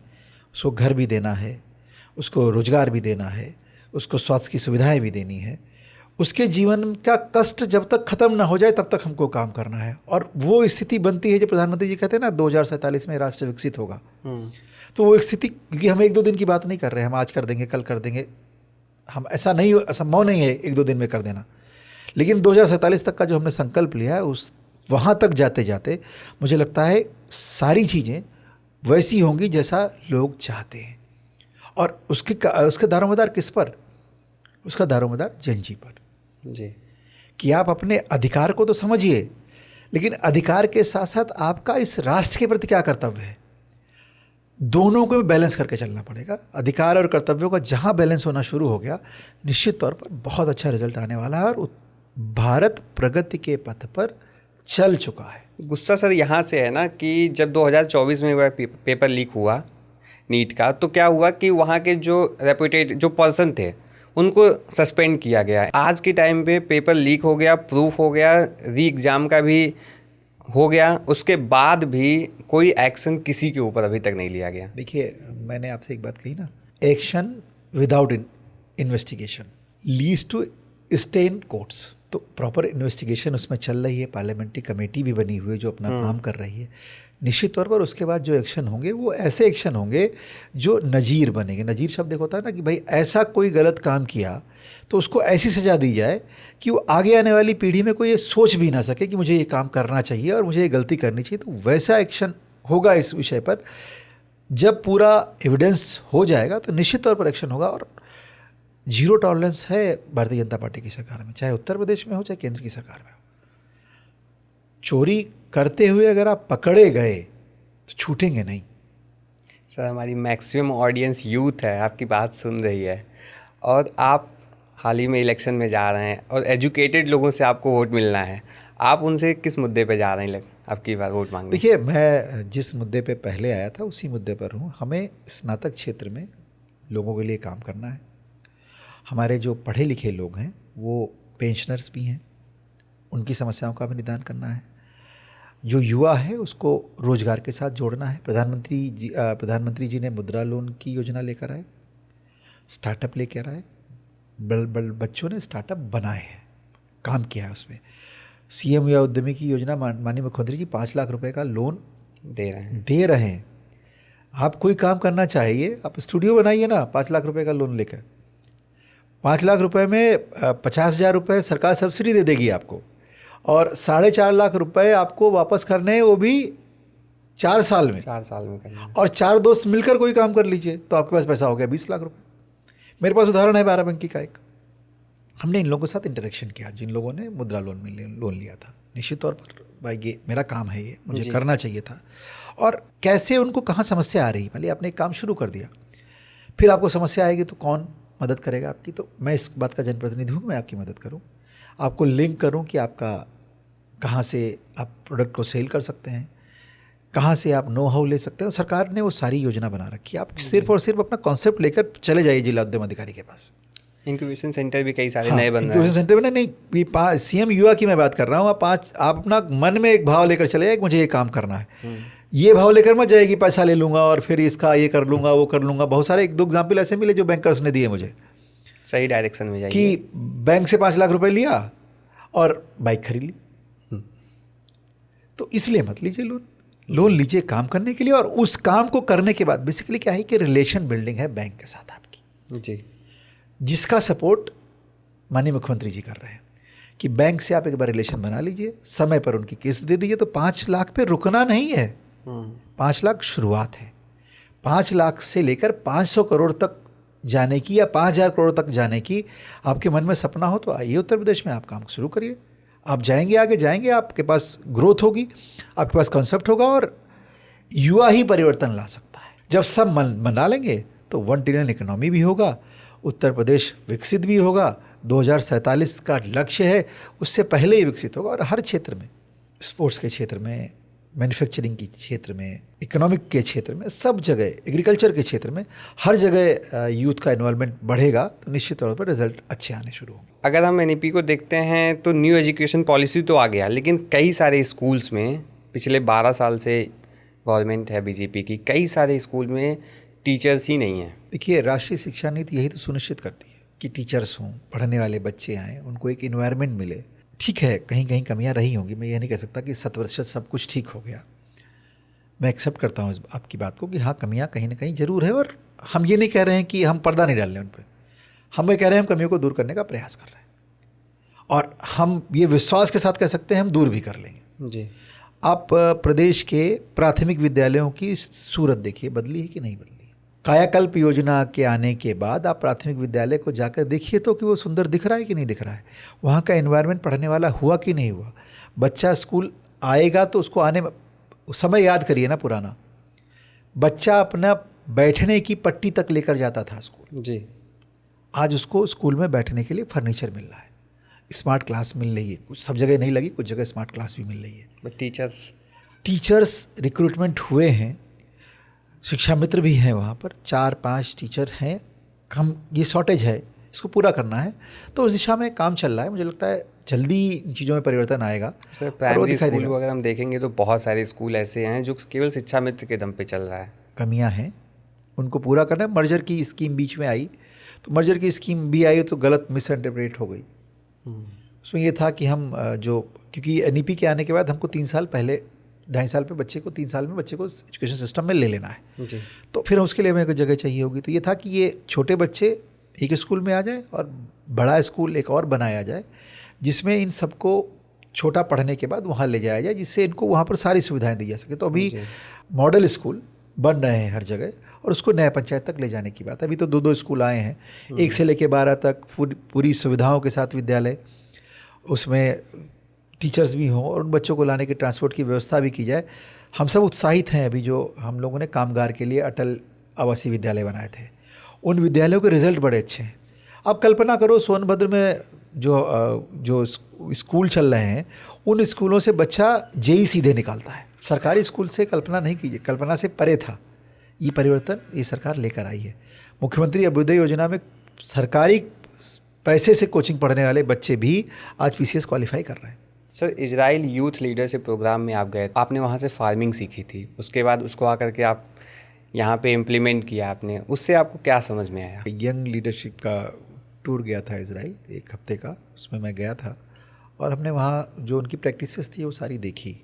Speaker 3: उसको घर भी देना है, उसको रोजगार भी देना है, उसको स्वास्थ्य की सुविधाएं भी देनी है, उसके जीवन का कष्ट जब तक ख़त्म ना हो जाए तब तक हमको काम करना है। और वो स्थिति बनती है जो प्रधानमंत्री जी कहते हैं ना 2047 में राष्ट्र विकसित होगा। तो वो एक स्थिति, क्योंकि हम 1-2 दिन की बात नहीं कर रहे हैं, हम आज कर देंगे कल कर देंगे, हम ऐसा नहीं, असंभव नहीं है 1-2 दिन में कर देना। लेकिन 2047 तक का जो हमने संकल्प लिया है, उस वहाँ तक जाते जाते मुझे लगता है सारी चीज़ें वैसी होंगी जैसा लोग चाहते हैं। और उसके दारोमदार किस पर? उसका दारोमदार जनजी पर
Speaker 1: जी,
Speaker 3: कि आप अपने अधिकार को तो समझिए, लेकिन अधिकार के साथ साथ आपका इस राष्ट्र के प्रति क्या कर्तव्य है, दोनों को बैलेंस करके चलना पड़ेगा। अधिकार और कर्तव्यों का जहाँ बैलेंस होना शुरू हो गया, निश्चित तौर पर बहुत अच्छा रिजल्ट आने वाला है और भारत प्रगति के पथ पर चल चुका है।
Speaker 1: गुस्सा सर यहाँ से है ना कि जब 2024 में वह पेपर लीक हुआ नीट का, तो क्या हुआ कि वहाँ के जो रेपुटेड जो पर्सन थे उनको सस्पेंड किया गया। आज के टाइम पे पेपर लीक हो गया, प्रूफ हो गया, री एग्ज़ाम का भी हो गया, उसके बाद भी कोई एक्शन किसी के ऊपर अभी तक नहीं लिया गया।
Speaker 3: देखिए, मैंने आपसे एक बात कही ना, action without investigation leads to stay in courts. तो प्रॉपर इन्वेस्टिगेशन उसमें चल रही है, पार्लियामेंट्री कमेटी भी बनी हुई है जो अपना काम कर रही है। निश्चित तौर पर उसके बाद जो एक्शन होंगे वो ऐसे एक्शन होंगे जो नज़ीर बनेंगे। नज़ीर शब्द एक होता है ना कि भाई ऐसा कोई गलत काम किया तो उसको ऐसी सज़ा दी जाए कि वो आगे आने वाली पीढ़ी में कोई ये सोच भी ना सके कि मुझे ये काम करना चाहिए और मुझे ये गलती करनी चाहिए। तो वैसा एक्शन होगा इस विषय पर। जब पूरा एविडेंस हो जाएगा तो निश्चित तौर पर एक्शन होगा। और जीरो टॉलरेंस है भारतीय जनता पार्टी की सरकार में, चाहे उत्तर प्रदेश में हो चाहे केंद्र की सरकार में हो। चोरी करते हुए अगर आप पकड़े गए तो छूटेंगे नहीं।
Speaker 1: सर हमारी मैक्सिमम ऑडियंस यूथ है, आपकी बात सुन रही है, और आप हाल ही में इलेक्शन में जा रहे हैं और एजुकेटेड लोगों से आपको वोट मिलना है। आप उनसे किस मुद्दे पे जा रहे हैं आपकी बार वोट मांगने?
Speaker 3: देखिए, मैं जिस मुद्दे पे पहले आया था उसी मुद्दे पर हूँ। हमें स्नातक क्षेत्र में लोगों के लिए काम करना है। हमारे जो पढ़े लिखे लोग हैं वो पेंशनर्स भी हैं, उनकी समस्याओं का भी निदान करना है। जो युवा है उसको रोजगार के साथ जोड़ना है। प्रधानमंत्री जी ने मुद्रा लोन की योजना लेकर आए, स्टार्टअप लेकर आए, बच्चों ने स्टार्टअप बनाए हैं, काम किया है उसमें। सीएम या उद्यमी की योजना माननीय मुख्यमंत्री जी 5 लाख रुपए का लोन दे रहे हैं। आप कोई काम करना चाहिए, आप स्टूडियो बनाइए ना 5 लाख रुपए का लोन लेकर। 5 लाख रुपए में 50,000 रुपये सरकार सब्सिडी दे देगी आपको, और 4.5 लाख रुपए आपको वापस करने हैं, वो भी 4 साल में।
Speaker 1: 4 साल में करना है।
Speaker 3: और 4 दोस्त मिलकर कोई काम कर लीजिए तो आपके पास पैसा हो गया 20 लाख रुपए। मेरे पास उदाहरण है बाराबंकी का एक। हमने इन लोगों के साथ इंटरेक्शन किया जिन लोगों ने मुद्रा लोन लिया था। निश्चित तौर पर भाई ये मेरा काम है, ये मुझे करना चाहिए था। और कैसे उनको कहाँ समस्या आ रही, पहले आपने एक काम शुरू कर दिया, फिर आपको समस्या आएगी तो कौन मदद करेगा आपकी। तो मैं इस बात का जनप्रतिनिधि हूँ, मैं आपकी मदद करूँ, आपको लिंक करूँ कि आपका कहाँ से आप प्रोडक्ट को सेल कर सकते हैं, कहाँ से आप नो हाउ ले सकते हैं। सरकार ने वो सारी योजना बना रखी है। आप सिर्फ और सिर्फ अपना कॉन्सेप्ट लेकर चले जाइए जिला उद्यम अधिकारी के पास।
Speaker 1: इंक्यूबेशन सेंटर भी कई सारे नए बन रहे हैं।
Speaker 3: इंक्यूबेशन सेंटर में नहीं, ये सीएम युवा की मैं बात कर रहा हूँ। आप अपना मन में एक भाव लेकर चले जाए मुझे ये काम करना है, ये भाव लेकर मत जाएगी पैसा ले लूँगा और फिर इसका ये कर लूँगा वो कर लूँगा। बहुत सारे 1-2 एग्जाम्पल ऐसे मिले जो बैंकर्स ने दिए मुझे,
Speaker 1: सही डायरेक्शन में जाइए
Speaker 3: कि बैंक से 5 लाख रुपए लिया और बाइक खरीद ली। तो इसलिए मत लीजिए लोन लीजिए काम करने के लिए। और उस काम को करने के बाद बेसिकली क्या है कि रिलेशन बिल्डिंग है बैंक के साथ आपकी,
Speaker 1: जी,
Speaker 3: जिसका सपोर्ट माननीय मुख्यमंत्री जी कर रहे हैं कि बैंक से आप एक बार रिलेशन बना लीजिए, समय पर उनकी किस्त दे दीजिए। तो 5 लाख पे रुकना नहीं है, 5 लाख शुरुआत है। 5 लाख से लेकर 500 करोड़ तक जाने की या 5,000 करोड़ तक जाने की आपके मन में सपना हो तो आइए उत्तर प्रदेश में, आप काम शुरू करिए। आप जाएंगे, आगे जाएंगे, आपके पास ग्रोथ होगी, आपके पास कॉन्सेप्ट होगा। और युवा ही परिवर्तन ला सकता है। जब सब मना लेंगे तो 1 ट्रिलियन इकोनॉमी भी होगा, उत्तर प्रदेश विकसित भी होगा। 2047 का लक्ष्य है, उससे पहले ही विकसित होगा। और हर क्षेत्र में, स्पोर्ट्स के क्षेत्र में, मैन्युफैक्चरिंग के क्षेत्र में, इकोनॉमिक के क्षेत्र में, सब जगह, एग्रीकल्चर के क्षेत्र में, हर जगह यूथ का इन्वॉल्वमेंट बढ़ेगा तो निश्चित तौर पर रिजल्ट अच्छे आने शुरू होंगे।
Speaker 1: अगर हम एनईपी को देखते हैं तो न्यू एजुकेशन पॉलिसी तो आ गया, लेकिन कई सारे स्कूल्स में पिछले 12 साल से गवर्नमेंट है बीजेपी की, कई सारे स्कूल में टीचर्स ही नहीं हैं।
Speaker 3: देखिए, राष्ट्रीय शिक्षा नीति यही तो सुनिश्चित करती है कि टीचर्स हों, पढ़ने वाले बच्चे आएँ, उनको एक इन्वायरमेंट मिले। ठीक है, कहीं कहीं कमियां रही होंगी, मैं ये नहीं कह सकता कि 100% सब कुछ ठीक हो गया। मैं एक्सेप्ट करता हूँ आपकी बात को कि हाँ, कमियां कहीं ना कहीं ज़रूर है। और हम ये नहीं कह रहे हैं कि हम पर्दा नहीं डाल रहे हैं उन पर, हम ये कह रहे हैं हम कमियों को दूर करने का प्रयास कर रहे हैं। और हम ये विश्वास के साथ कह सकते हैं हम दूर भी कर लेंगे।
Speaker 1: जी,
Speaker 3: आप प्रदेश के प्राथमिक विद्यालयों की सूरत देखिए, बदली है कि नहीं बदली। कायाकल्प योजना के आने के बाद आप प्राथमिक विद्यालय को जाकर देखिए तो कि वो सुंदर दिख रहा है कि नहीं दिख रहा है, वहाँ का एनवायरनमेंट पढ़ने वाला हुआ कि नहीं हुआ। बच्चा स्कूल आएगा तो उसको आने समय याद करिए ना पुराना, बच्चा अपना बैठने की पट्टी तक लेकर जाता था स्कूल।
Speaker 1: जी,
Speaker 3: आज उसको स्कूल में बैठने के लिए फर्नीचर मिल रहा है, स्मार्ट क्लास मिल रही है। कुछ सब जगह नहीं लगी, कुछ जगह स्मार्ट क्लास भी मिल रही है।
Speaker 1: बट टीचर्स
Speaker 3: रिक्रूटमेंट हुए हैं, शिक्षा मित्र भी हैं वहाँ पर, 4-5 टीचर हैं कम, ये शॉर्टेज है, इसको पूरा करना है। तो उस दिशा में काम चल रहा है, मुझे लगता है जल्दी इन चीज़ों में परिवर्तन आएगा।
Speaker 1: सर, प्राइमरी स्कूल को अगर हम देखेंगे तो बहुत सारे स्कूल ऐसे हैं जो केवल शिक्षा मित्र के दम पे चल रहा है।
Speaker 3: कमियां हैं, उनको पूरा करना है। मर्जर की स्कीम बीच में आई, तो मर्जर की स्कीम भी आई तो गलत मिसइंटरप्रेट हो गई। उसमें ये था कि हम क्योंकि एनईपी के आने के बाद हमको 3 साल पहले, 2.5 साल पे बच्चे को, 3 साल में बच्चे को एजुकेशन सिस्टम में ले लेना है।
Speaker 1: जी,
Speaker 3: तो फिर उसके लिए हमें कोई जगह चाहिए होगी। तो ये था कि ये छोटे बच्चे एक स्कूल में आ जाए और बड़ा स्कूल एक और बनाया जाए, जिसमें इन सबको छोटा पढ़ने के बाद वहाँ ले जाया जाए, जिससे इनको वहाँ पर सारी सुविधाएं दी जा सके। तो अभी मॉडल स्कूल बन रहे हैं हर जगह, और उसको नया पंचायत तक ले जाने की बात। अभी तो 2-2 स्कूल आए हैं, 1 से लेकर 12 तक पूरी सुविधाओं के साथ विद्यालय, उसमें टीचर्स भी हों और उन बच्चों को लाने की ट्रांसपोर्ट की व्यवस्था भी की जाए। हम सब उत्साहित हैं। अभी जो हम लोगों ने कामगार के लिए अटल आवासीय विद्यालय बनाए थे, उन विद्यालयों के रिजल्ट बड़े अच्छे हैं। अब कल्पना करो सोनभद्र में जो स्कूल चल रहे हैं, उन स्कूलों से बच्चा जेई सीधे निकालता है। सरकारी स्कूल से कल्पना नहीं कीजिए, कल्पना से परे था। ये परिवर्तन ये सरकार लेकर आई है। मुख्यमंत्री अभ्युदय योजना में सरकारी पैसे से कोचिंग पढ़ने वाले बच्चे भी आज पीसीएस क्वालिफाई कर रहे हैं।
Speaker 1: Sir, Israel youth leadership programme में आप गए, आपने वहाँ से फार्मिंग सीखी थी, उसके बाद उसको आकर के आप यहाँ पे इम्प्लीमेंट किया आपने, उससे आपको क्या समझ में आया?
Speaker 3: यंग लीडरशिप का टूर गया था इजराइल, 1 हफ्ते का, उसमें मैं गया था और हमने वहाँ जो उनकी प्रैक्टिसेस थी वो सारी देखी।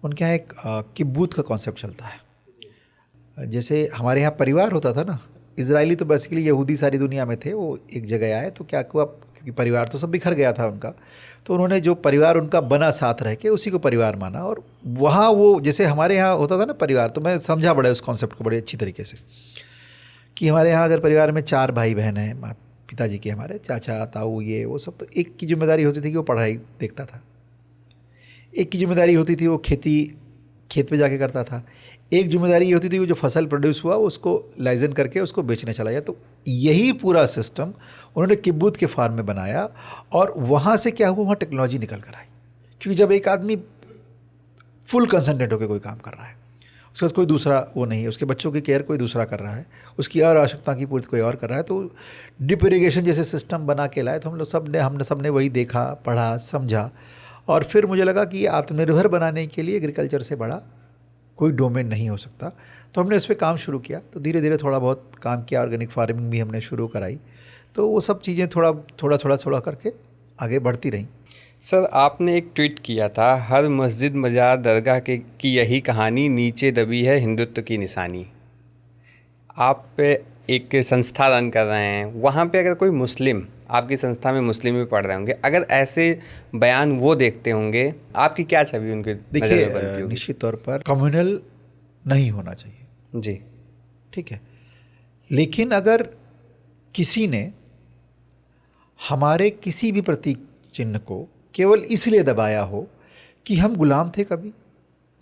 Speaker 3: उनके यहाँ एक किब्बूत का कॉन्सेप्ट चलता है। जैसे हमारे यहाँ परिवार होता था ना, इजरायली तो बेसिकली यहूदी सारी दुनिया में थे, वो एक जगह आए तो क्या हुआ, क्योंकि परिवार तो सब बिखर गया था उनका, तो उन्होंने जो परिवार उनका बना साथ रह के उसी को परिवार माना। और वहाँ वो जैसे हमारे यहाँ होता था ना परिवार, तो मैं समझा बड़ा उस कॉन्सेप्ट को बड़े अच्छी तरीके से कि हमारे यहाँ अगर परिवार में 4 भाई बहन हैं, पिताजी के हमारे चाचा ताऊ ये वो सब, तो एक की जिम्मेदारी होती थी कि वो पढ़ाई देखता था, एक की जिम्मेदारी होती थी वो खेत पे जाके करता था, एक जिम्मेदारी ये होती थी वो जो फसल प्रोड्यूस हुआ उसको लाइजन करके उसको बेचने चला गया। तो यही पूरा सिस्टम उन्होंने किब्बूत के फार्म में बनाया और वहाँ से क्या हुआ, वहाँ टेक्नोलॉजी निकल कर आई। क्योंकि जब एक आदमी फुल कंसंट्रेट होकर कोई काम कर रहा है, उसके पास कोई दूसरा वो नहीं है, उसके बच्चों की केयर कोई दूसरा कर रहा है, उसकी और आवश्यकता की पूर्ति कोई और कर रहा है, तो ड्रिप इरिगेशन जैसे सिस्टम बना के लाए। तो हमने सबने वही देखा, पढ़ा, समझा और फिर मुझे लगा कि आत्मनिर्भर बनाने के लिए एग्रीकल्चर से बड़ा कोई डोमेन नहीं हो सकता। तो हमने उस पर काम शुरू किया, तो धीरे धीरे थोड़ा बहुत काम किया, ऑर्गेनिक फार्मिंग भी हमने शुरू कराई, तो वो सब चीज़ें थोड़ा करके आगे बढ़ती रहीं।
Speaker 1: सर, आपने एक ट्वीट किया था, हर मस्जिद मजार दरगाह की यही कहानी, नीचे दबी है हिंदुत्व की निशानी। आप एक संस्था रन कर रहे हैं, वहाँ पे अगर कोई मुस्लिम, आपकी संस्था में मुस्लिम भी पढ़ रहे होंगे, अगर ऐसे बयान वो देखते होंगे, आपकी क्या छवि उनके नज़र में बनती होगी?
Speaker 3: निश्चित तौर पर कम्युनल नहीं होना चाहिए
Speaker 1: जी,
Speaker 3: ठीक है, लेकिन अगर किसी ने हमारे किसी भी प्रतीक चिन्ह को केवल इसलिए दबाया हो कि हम गुलाम थे कभी,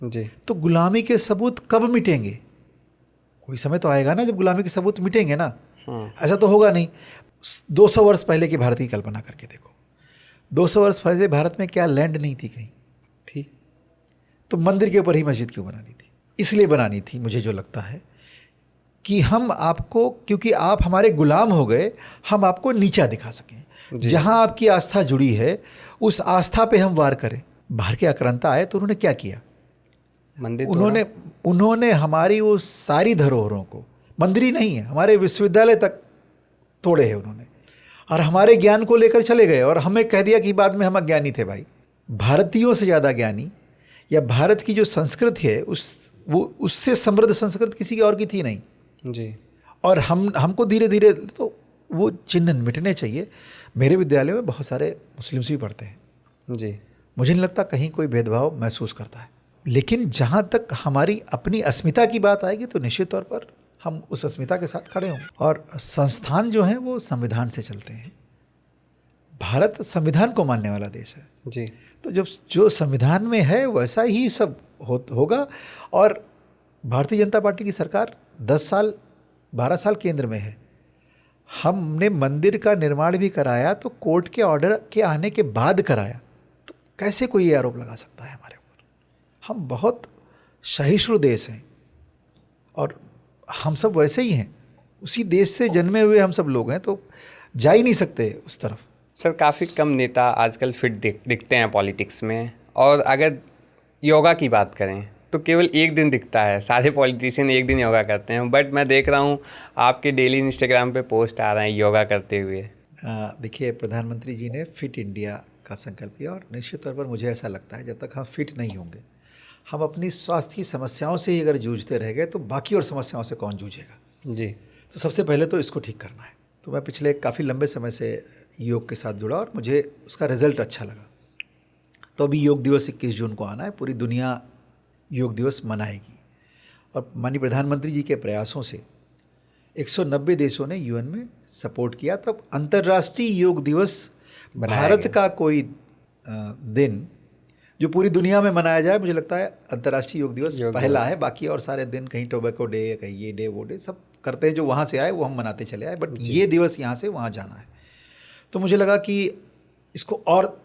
Speaker 1: जी,
Speaker 3: तो गुलामी के सबूत कब मिटेंगे? कोई समय तो आएगा ना जब गुलामी के सबूत मिटेंगे ना। ऐसा तो होगा नहीं। 200 वर्ष पहले की भारत की कल्पना करके देखो, 200 वर्ष पहले भारत में क्या लैंड नहीं थी कहीं थी? तो मंदिर के ऊपर ही मस्जिद क्यों बनानी थी? इसलिए बनानी थी, मुझे जो लगता है कि हम आपको, क्योंकि आप हमारे गुलाम हो गए, हम आपको नीचा दिखा सकें। जहां आपकी आस्था जुड़ी है उस आस्था पे हम वार करें। बाहर के आक्रांता आए तो उन्होंने क्या किया?
Speaker 1: मंदिर
Speaker 3: उन्होंने हमारी वो सारी धरोहरों को, मंदिर ही नहीं है, हमारे विश्वविद्यालय तक तोड़े हैं उन्होंने, और हमारे ज्ञान को लेकर चले गए और हमें कह दिया कि बाद में हम अज्ञानी थे। भाई, भारतीयों से ज़्यादा ज्ञानी या भारत की जो संस्कृति है उससे समृद्ध संस्कृति किसी की और की थी नहीं
Speaker 1: जी।
Speaker 3: और हमको धीरे धीरे तो वो चिन्ह मिटने चाहिए। मेरे विद्यालय में बहुत सारे मुस्लिम्स भी पढ़ते हैं
Speaker 1: जी,
Speaker 3: मुझे नहीं लगता कहीं कोई भेदभाव महसूस करता है। लेकिन जहाँ तक हमारी अपनी अस्मिता की बात आएगी तो निश्चित तौर पर हम उस अस्मिता के साथ खड़े हों। और संस्थान जो हैं वो संविधान से चलते हैं। भारत संविधान को मानने वाला देश है
Speaker 1: जी।
Speaker 3: तो जब जो संविधान में है वैसा ही सब होगा। और भारतीय जनता पार्टी की सरकार 12 साल केंद्र में है। हमने मंदिर का निर्माण भी कराया तो कोर्ट के ऑर्डर के आने के बाद कराया, तो कैसे कोई ये आरोप लगा सकता है हमारे ऊपर? हम बहुत सहिष्णु देश हैं और हम सब वैसे ही हैं, उसी देश से जन्मे हुए हम सब लोग हैं, तो जा ही नहीं सकते उस तरफ।
Speaker 1: सर, काफ़ी कम नेता आजकल फिट दिखते हैं पॉलिटिक्स में, और अगर योगा की बात करें तो केवल एक दिन दिखता है, सारे पॉलिटिशियन एक दिन योगा करते हैं, बट मैं देख रहा हूँ आपके डेली इंस्टाग्राम पे पोस्ट आ रहे हैं योगा करते हुए।
Speaker 3: देखिए, प्रधानमंत्री जी ने फिट इंडिया का संकल्प लिया और निश्चित तौर पर मुझे ऐसा लगता है जब तक हम फिट नहीं होंगे, हम अपनी स्वास्थ्य की समस्याओं से ही अगर जूझते रह गए तो बाकी और समस्याओं से कौन जूझेगा? जी। तो सबसे पहले तो इसको ठीक करना है। तो मैं पिछले काफ़ी लंबे समय से योग के साथ जुड़ा और मुझे उसका रिज़ल्ट अच्छा लगा। तो अभी योग दिवस 21 जून को आना है, पूरी दुनिया योग दिवस मनाएगी और माननीय प्रधानमंत्री जी के प्रयासों से 190 देशों ने यूएन में सपोर्ट किया। तब अंतर्राष्ट्रीय योग दिवस भारत का कोई दिन जो पूरी दुनिया में मनाया जाए, मुझे लगता है अंतर्राष्ट्रीय योग दिवस पहला है। बाकी और सारे दिन कहीं टोबैको डे, कहीं ये डे वो डे सब करते हैं, जो वहाँ से आए वो हम मनाते चले आए, बट ये दिवस यहाँ से वहाँ जाना है। तो मुझे लगा कि इसको और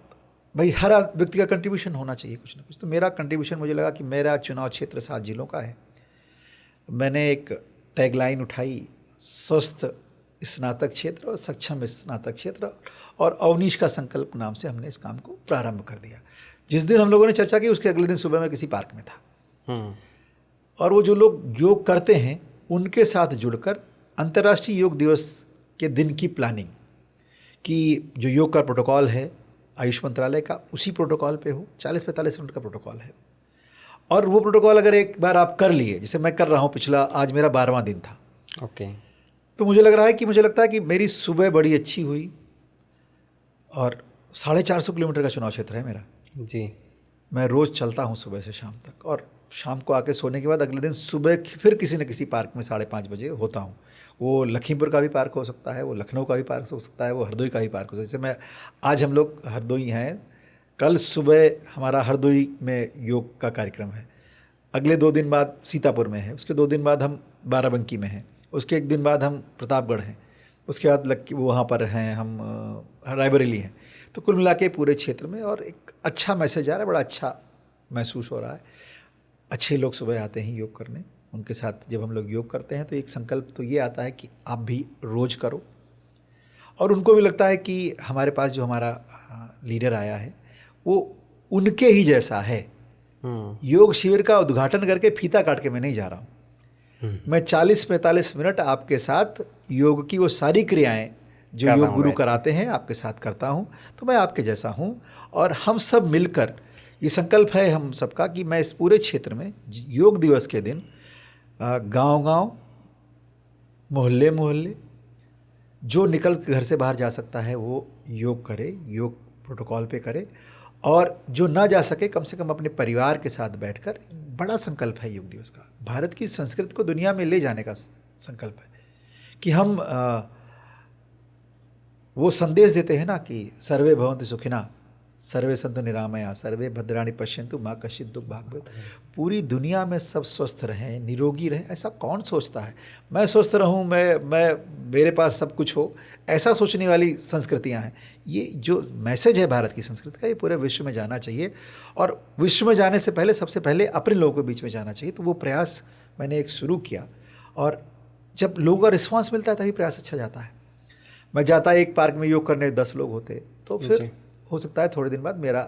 Speaker 3: भाई हर व्यक्ति का कंट्रीब्यूशन होना चाहिए कुछ ना कुछ। तो मेरा कंट्रीब्यूशन, मुझे लगा कि मेरा चुनाव क्षेत्र 7 जिलों का है। मैंने एक टैगलाइन उठाई, स्वस्थ स्नातक क्षेत्र और सक्षम स्नातक क्षेत्र, और अवनीश का संकल्प नाम से हमने इस काम को प्रारंभ कर दिया। जिस दिन हम लोगों ने चर्चा की उसके अगले दिन सुबह मैं किसी पार्क में था और वो जो लोग योग करते हैं उनके साथ जुड़कर अंतर्राष्ट्रीय योग दिवस के दिन की प्लानिंग कि जो योग का प्रोटोकॉल है आयुष मंत्रालय का, उसी प्रोटोकॉल पे हो। 40-45 मिनट का प्रोटोकॉल है और वो प्रोटोकॉल अगर एक बार आप कर लिए, जैसे मैं कर रहा हूँ, आज मेरा 12वां दिन था,
Speaker 1: ओके,
Speaker 3: तो मुझे लगता है कि मेरी सुबह बड़ी अच्छी हुई। और 450 किलोमीटर का चुनाव क्षेत्र है मेरा।
Speaker 1: जी।
Speaker 3: मैं रोज़ चलता हूँ सुबह से शाम तक, और शाम को आके सोने के बाद अगले दिन सुबह फिर किसी न किसी पार्क में 5:30 बजे होता हूँ। वो लखीमपुर का भी पार्क हो सकता है, वो लखनऊ का भी पार्क हो सकता है, वो हरदोई का भी पार्क हो सकता है। जैसे मैं आज हम लोग हरदोई हैं, कल सुबह हमारा हरदोई में योग का कार्यक्रम है, अगले 2 दिन बाद सीतापुर में है, उसके 2 दिन बाद हम बाराबंकी में हैं, उसके 1 दिन बाद हम प्रतापगढ़ हैं, उसके बाद वहाँ पर हैं हम रायबरेली हैं। तो कुल मिला के पूरे क्षेत्र में, और एक अच्छा मैसेज आ रहा है, बड़ा अच्छा महसूस हो रहा है। अच्छे लोग सुबह आते हैं योग करने, उनके साथ जब हम लोग योग करते हैं तो एक संकल्प तो ये आता है कि आप भी रोज़ करो। और उनको भी लगता है कि हमारे पास जो हमारा लीडर आया है वो उनके ही जैसा है। योग शिविर का उद्घाटन करके फीता काट के मैं नहीं जा रहा हूँ। मैं 40-45 मिनट आपके साथ योग की वो सारी क्रियाएं जो योग गुरु कराते हैं आपके साथ करता हूँ। तो मैं आपके जैसा हूँ, और हम सब मिलकर, ये संकल्प है हम सबका कि मैं इस पूरे क्षेत्र में योग दिवस के दिन गांव-गांव, मोहल्ले-मोहल्ले, जो निकल के घर से बाहर जा सकता है वो योग करे, योग प्रोटोकॉल पे करे, और जो ना जा सके कम से कम अपने परिवार के साथ बैठकर। बड़ा संकल्प है योग दिवस का, भारत की संस्कृति को दुनिया में ले जाने का संकल्प है कि हम वो संदेश देते हैं ना कि सर्वे भवन्तु सुखिनः, सर्वे सन्तु निरामया, सर्वे भद्राणि पश्यन्तु मा कश्चित् दुःख भाग् भवेत्। पूरी दुनिया में सब स्वस्थ रहें, निरोगी रहें, ऐसा कौन सोचता है? मैं स्वस्थ रहूं, मैं मेरे पास सब कुछ हो, ऐसा सोचने वाली संस्कृतियां हैं। ये जो मैसेज है भारत की संस्कृति का, ये पूरे विश्व में जाना चाहिए, और विश्व में जाने से पहले सबसे पहले अपने लोगों के बीच में जाना चाहिए। तो वो प्रयास मैंने एक शुरू किया, और जब लोगों का रिस्पॉन्स मिलता है तभी प्रयास अच्छा जाता है। मैं जाता एक पार्क में योग करने 10 लोग होते, तो फिर हो सकता है थोड़े दिन बाद मेरा,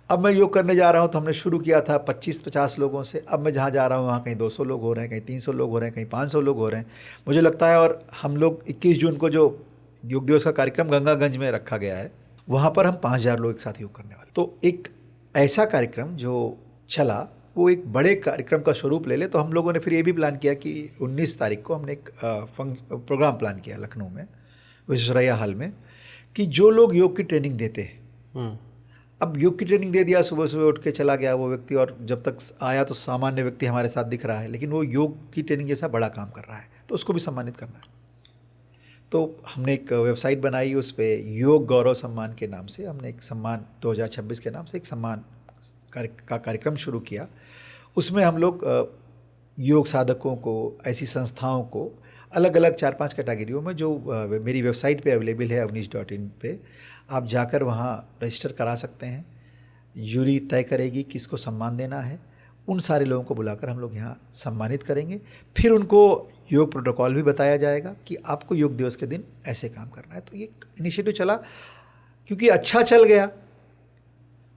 Speaker 3: अब मैं योग करने जा रहा हूँ तो हमने शुरू किया था 25-50 लोगों से, अब मैं जहाँ जा रहा हूँ वहाँ कहीं 200 लोग हो रहे हैं, कहीं 300 लोग हो रहे हैं, कहीं 500 लोग हो रहे हैं, मुझे लगता है। और हम लोग 21 जून को जो योग दिवस का कार्यक्रम गंगागंज में रखा गया है, वहाँ पर हम 5000 लोग एक साथ योग करने वाले। तो एक ऐसा कार्यक्रम जो चला वो एक बड़े कार्यक्रम का स्वरूप ले ले। तो हम लोगों ने फिर ये भी प्लान किया कि 19 तारीख को हमने एक प्रोग्राम प्लान किया लखनऊ में, विश्वेश्वरैया हॉल में, कि जो लोग योग की ट्रेनिंग देते हैं, अब योग की ट्रेनिंग दे दिया, सुबह सुबह उठ के चला गया वो व्यक्ति, और जब तक आया तो सामान्य व्यक्ति हमारे साथ दिख रहा है, लेकिन वो योग की ट्रेनिंग जैसा बड़ा काम कर रहा है, तो उसको भी सम्मानित करना है। तो हमने एक वेबसाइट बनाई, उस पर योग गौरव सम्मान के नाम से हमने एक सम्मान 2026 के नाम से एक सम्मान का कार्यक्रम शुरू किया। उसमें हम लोग योग साधकों को, ऐसी संस्थाओं को अलग अलग 4-5 कैटेगरियों में, जो मेरी वेबसाइट पे अवेलेबल है avnish.in पे, आप जाकर वहाँ रजिस्टर करा सकते हैं। यूरी तय करेगी किसको सम्मान देना है, उन सारे लोगों को बुलाकर हम लोग यहाँ सम्मानित करेंगे। फिर उनको योग प्रोटोकॉल भी बताया जाएगा कि आपको योग दिवस के दिन ऐसे काम करना है। तो ये इनिशिएटिव चला, क्योंकि अच्छा चल गया,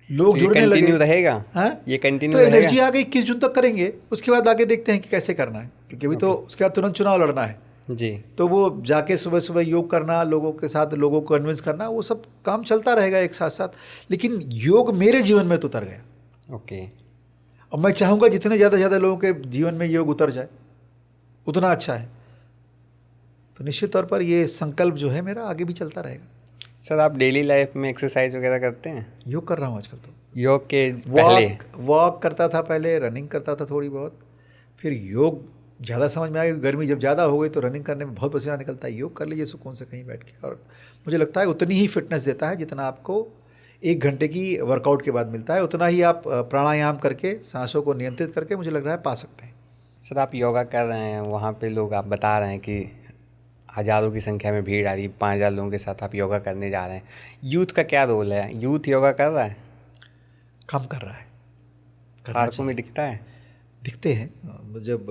Speaker 3: लोग जुड़ने लगे।
Speaker 1: कंटिन्यू रहेगा?
Speaker 3: हाँ,
Speaker 1: ये कंटिन्यू
Speaker 3: तो एनर्जी आ गई। 21 जून तक करेंगे, उसके बाद आगे देखते हैं कि कैसे करना है, क्योंकि अभी तो उसके बाद तुरंत चुनाव लड़ना है
Speaker 1: जी।
Speaker 3: तो वो जाके सुबह सुबह योग करना, लोगों के साथ लोगों को कन्विंस करना, वो सब काम चलता रहेगा एक साथ साथ। लेकिन योग मेरे जीवन में तो उतर गया।
Speaker 1: ओके।
Speaker 3: और मैं चाहूँगा जितने ज़्यादा से ज़्यादा लोगों के जीवन में योग उतर जाए उतना अच्छा है। तो निश्चित तौर पर ये संकल्प जो है मेरा आगे भी चलता रहेगा।
Speaker 1: सर, आप डेली लाइफ में एक्सरसाइज वगैरह करते हैं?
Speaker 3: योग कर रहा हूँ आजकल। तो
Speaker 1: योग के पहले
Speaker 3: वॉक करता था, पहले रनिंग करता था थोड़ी बहुत, फिर योग ज़्यादा समझ में आया। गर्मी जब ज़्यादा हो गई तो रनिंग करने में बहुत पसीना निकलता है, योग कर लीजिए सुकून से कहीं बैठ के, और मुझे लगता है उतनी ही फिटनेस देता है जितना आपको 1 घंटे की वर्कआउट के बाद मिलता है, उतना ही आप प्राणायाम करके सांसों को नियंत्रित करके मुझे लग रहा है पा सकते हैं।
Speaker 1: सर, आप योगा कर रहे हैं, वहाँ पे लोग, आप बता रहे हैं कि हज़ारों की संख्या में भीड़ आ रही है, 5000 लोगों के साथ आप योगा करने जा रहे हैं, यूथ का क्या रोल है? यूथ योगा कर रहा है?
Speaker 3: कम कर रहा है।
Speaker 1: पार्कों में दिखता है?
Speaker 3: दिखते हैं। जब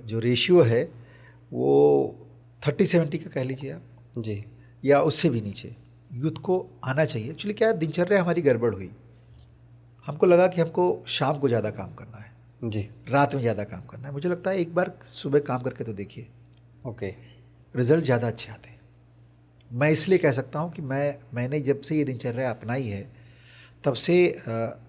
Speaker 3: जो रेशियो है वो 30-70 का कह लीजिए आप
Speaker 1: जी,
Speaker 3: या उससे भी नीचे यूथ को आना चाहिए। एक्चुअली क्या है, दिनचर्या हमारी गड़बड़ हुई, हमको लगा कि हमको शाम को ज़्यादा काम करना है
Speaker 1: जी,
Speaker 3: रात में ज़्यादा काम करना है। मुझे लगता है एक बार सुबह काम करके तो देखिए,
Speaker 1: ओके,
Speaker 3: रिज़ल्ट ज़्यादा अच्छे आते हैं। मैं इसलिए कह सकता हूँ कि मैंने जब से ये दिनचर्या अपनाई है तब से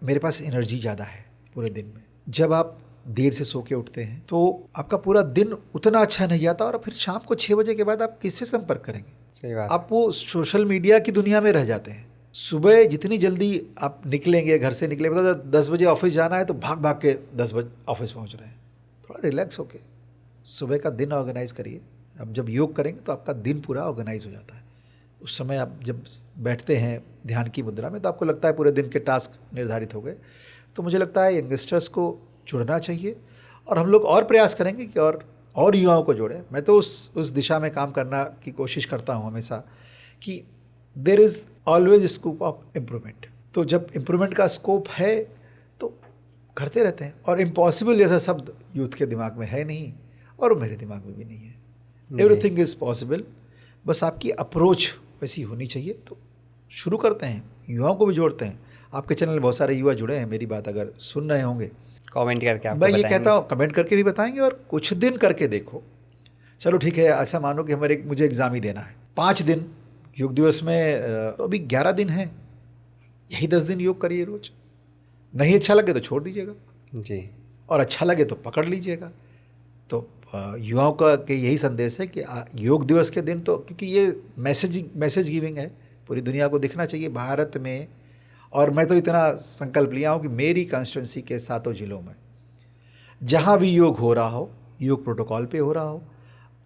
Speaker 3: मेरे पास एनर्जी ज़्यादा है पूरे दिन में। जब आप देर से सो के उठते हैं तो आपका पूरा दिन उतना अच्छा नहीं जाता, और फिर शाम को 6 बजे के बाद आप किससे संपर्क करेंगे?
Speaker 1: सही बात।
Speaker 3: आप वो सोशल मीडिया की दुनिया में रह जाते हैं। सुबह जितनी जल्दी आप निकलेंगे, घर से निकले, मतलब 10 बजे ऑफिस जाना है तो भाग भाग के 10 बजे ऑफिस पहुंच रहे हैं। थोड़ा रिलैक्स होके सुबह का दिन ऑर्गेनाइज करिए। अब जब योग करेंगे तो आपका दिन पूरा ऑर्गेनाइज हो जाता है। उस समय आप जब बैठते हैं ध्यान की मुद्रा में तो आपको लगता है पूरे दिन के टास्क निर्धारित हो गए। तो मुझे लगता है यंगस्टर्स को जुड़ना चाहिए, और हम लोग और प्रयास करेंगे कि और युवाओं को जोड़ें। मैं तो उस दिशा में काम करना की कोशिश करता हूँ हमेशा कि there is always scope of improvement. तो जब इम्प्रूवमेंट का स्कोप है तो करते रहते हैं। और इम्पॉसिबल जैसा शब्द यूथ के दिमाग में है नहीं, और मेरे दिमाग में भी नहीं है। एवरीथिंग इज़ पॉसिबल, बस आपकी अप्रोच वैसी होनी चाहिए। तो शुरू करते हैं, युवाओं को भी जोड़ते हैं। आपके चैनल में बहुत सारे युवा जुड़े हैं, मेरी बात अगर सुन रहे होंगे
Speaker 1: कमेंट करके आपको
Speaker 3: मैं ये
Speaker 1: बताएंगे।
Speaker 3: कहता हूँ कमेंट करके भी बताएंगे, और कुछ दिन करके देखो। चलो ठीक है, ऐसा मानो कि मुझे एग्ज़ाम ही देना है 5 दिन योग दिवस में, तो अभी 11 दिन है, यही 10 दिन योग करिए रोज। नहीं अच्छा लगे तो छोड़ दीजिएगा,
Speaker 1: जी।
Speaker 3: और अच्छा लगे तो पकड़ लीजिएगा। तो युवाओं का के यही संदेश है कि योग दिवस के दिन तो, क्योंकि ये मैसेज गिविंग है, पूरी दुनिया को दिखना चाहिए भारत में। और मैं तो इतना संकल्प लिया हूँ कि मेरी कॉन्स्टिट्यूंसी के 7 जिलों में जहाँ भी योग हो रहा हो, योग प्रोटोकॉल पे हो रहा हो,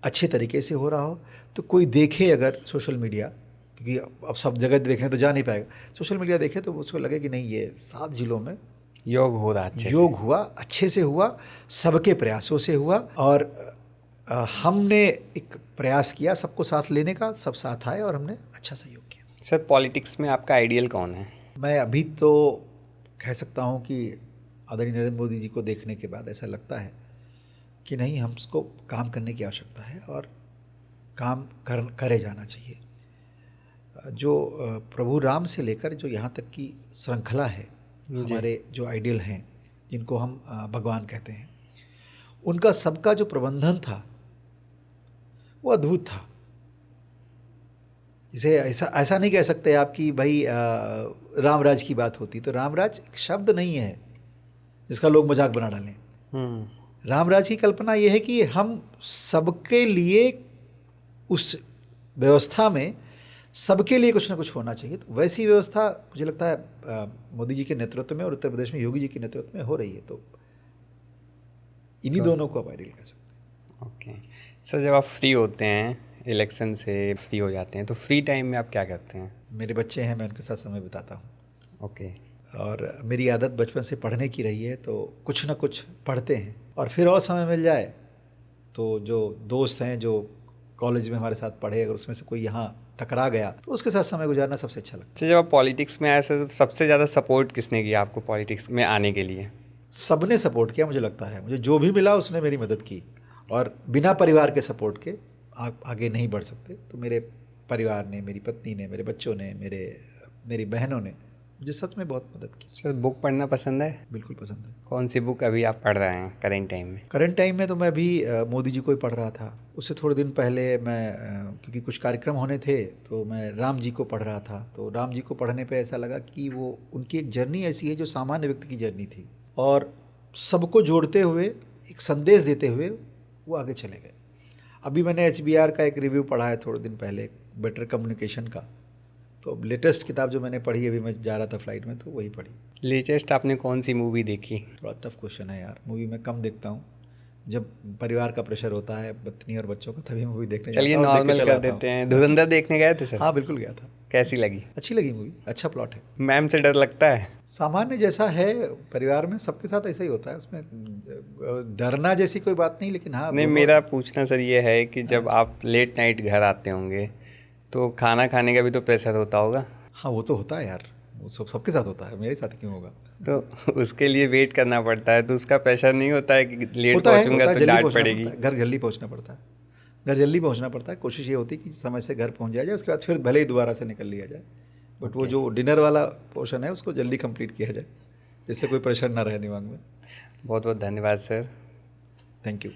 Speaker 3: अच्छे तरीके से हो रहा हो, तो कोई देखे अगर सोशल मीडिया, क्योंकि अब सब जगह देखने तो जा नहीं पाएगा, सोशल मीडिया देखे तो उसको लगे कि नहीं ये 7 जिलों में
Speaker 1: योग हो रहा अच्छे
Speaker 3: योग हुआ, अच्छे से हुआ, सबके प्रयासों से हुआ। और हमने एक प्रयास किया सबको साथ लेने का, सब साथ आए और हमने अच्छा सहयोग किया।
Speaker 1: सर पॉलिटिक्स में आपका आइडियल कौन है?
Speaker 3: मैं अभी तो कह सकता हूँ कि आदरणीय नरेंद्र मोदी जी को देखने के बाद ऐसा लगता है कि नहीं, हमको काम करने की आवश्यकता है और काम करे जाना चाहिए। जो प्रभु राम से लेकर जो यहाँ तक की श्रृंखला है, हमारे जो आइडियल हैं जिनको हम भगवान कहते हैं, उनका सबका जो प्रबंधन था वो अद्भुत था। इसे ऐसा नहीं कह सकते आप कि भाई रामराज की बात होती तो रामराज एक शब्द नहीं है जिसका लोग मजाक बना डालें। रामराज की कल्पना ये है कि हम सबके लिए उस व्यवस्था में सबके लिए कुछ ना कुछ होना चाहिए। तो वैसी व्यवस्था मुझे लगता है मोदी जी के नेतृत्व में और उत्तर प्रदेश में योगी जी के नेतृत्व में हो रही है। तो इन्हीं दोनों को आप आइडियल कह सकते हैं।
Speaker 1: ओके सर, जब आप फ्री होते हैं, इलेक्शन से फ्री हो जाते हैं, तो फ्री टाइम में आप क्या करते हैं?
Speaker 3: मेरे बच्चे हैं, मैं उनके साथ समय बिताता हूँ।
Speaker 1: ओके।
Speaker 3: और मेरी आदत बचपन से पढ़ने की रही है, तो कुछ ना कुछ पढ़ते हैं। और फिर और समय मिल जाए तो जो दोस्त हैं जो कॉलेज में हमारे साथ पढ़े, अगर उसमें से कोई यहाँ टकरा गया तो उसके साथ समय गुजारना सबसे अच्छा लगता है।
Speaker 1: अच्छा, जब आप पॉलिटिक्स में आए सर, तो सबसे ज़्यादा सपोर्ट किसने किया आपको पॉलिटिक्स में आने के लिए?
Speaker 3: सबने सपोर्ट किया मुझे लगता है। मुझे जो भी मिला उसने मेरी मदद की, और बिना परिवार के सपोर्ट के आगे नहीं बढ़ सकते। तो मेरे परिवार ने, मेरी पत्नी ने, मेरे बच्चों ने, मेरी बहनों ने मुझे सच में बहुत मदद की।
Speaker 1: सर बुक पढ़ना पसंद है?
Speaker 3: बिल्कुल पसंद है।
Speaker 1: कौन सी बुक अभी आप पढ़ रहे हैं करेंट टाइम में?
Speaker 3: करंट टाइम में तो मैं अभी मोदी जी को ही पढ़ रहा था। उससे थोड़े दिन पहले मैं क्योंकि कुछ कार्यक्रम होने थे तो मैं राम जी को पढ़ रहा था। तो राम जी को पढ़ने पे ऐसा लगा कि वो उनकी एक जर्नी ऐसी है जो सामान्य व्यक्ति की जर्नी थी, और सबको जोड़ते हुए एक संदेश देते हुए वो आगे चले गए। अभी मैंने HBR का एक रिव्यू पढ़ा है थोड़े दिन पहले, बेटर कम्युनिकेशन का। तो अब लेटेस्ट किताब जो मैंने पढ़ी, अभी मैं जा रहा था फ्लाइट में तो वही पढ़ी।
Speaker 1: लेटेस्ट आपने कौन सी मूवी देखी?
Speaker 3: थोड़ा टफ क्वेश्चन है यार, मूवी मैं कम देखता हूँ। जब परिवार का प्रेशर होता है, पत्नी और बच्चों का, तभी मूवी देखने
Speaker 1: चलिए
Speaker 3: जाता हूँ, देख के
Speaker 1: नॉर्मल
Speaker 3: चला
Speaker 1: कर
Speaker 3: आता हूँ।
Speaker 1: देते हैं। धुरंधर देखने गए थे सर?
Speaker 3: हाँ बिल्कुल गया था।
Speaker 1: कैसी लगी?
Speaker 3: अच्छी लगी मूवी, अच्छा प्लॉट है।
Speaker 1: मैम से डर लगता है?
Speaker 3: सामान्य जैसा है, परिवार में सबके साथ ऐसा ही होता है, उसमें डरना जैसी कोई बात नहीं। लेकिन हाँ,
Speaker 1: नहीं, मेरा पूछना सर ये है कि जब आप लेट नाइट घर आते होंगे तो खाना खाने का भी तो प्रेशर होता होगा?
Speaker 3: हाँ वो तो होता है यार, वो सबके साथ होता है, मेरे साथ क्यों होगा?
Speaker 1: तो उसके लिए वेट करना पड़ता है, तो उसका प्रेशर नहीं होता है कि लेट
Speaker 3: होता है,
Speaker 1: पहुंचूंगा तो
Speaker 3: जल्दी
Speaker 1: डांट
Speaker 3: पहुंचना
Speaker 1: पड़ेगी?
Speaker 3: पड़ता है, घर जल्दी पहुंचना पड़ता है, घर जल्दी पहुंचना पड़ता है। कोशिश ये होती है कि समय से घर पहुंच जाए, उसके बाद फिर भले ही दोबारा से निकल लिया जाए, बट वो जो डिनर वाला पोर्शन है उसको जल्दी कंप्लीट किया जाए, जिससे कोई प्रेशर ना रहे दिमाग में।
Speaker 1: बहुत बहुत धन्यवाद सर।
Speaker 3: Thank you.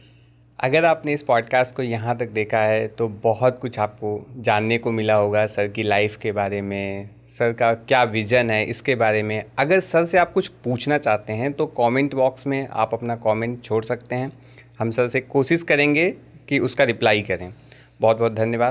Speaker 1: अगर आपने इस पॉडकास्ट को यहाँ तक देखा है तो बहुत कुछ आपको जानने को मिला होगा सर की लाइफ के बारे में, सर का क्या विज़न है इसके बारे में। अगर सर से आप कुछ पूछना चाहते हैं तो कमेंट बॉक्स में आप अपना कमेंट छोड़ सकते हैं। हम सर से कोशिश करेंगे कि उसका रिप्लाई करें। बहुत बहुत धन्यवाद।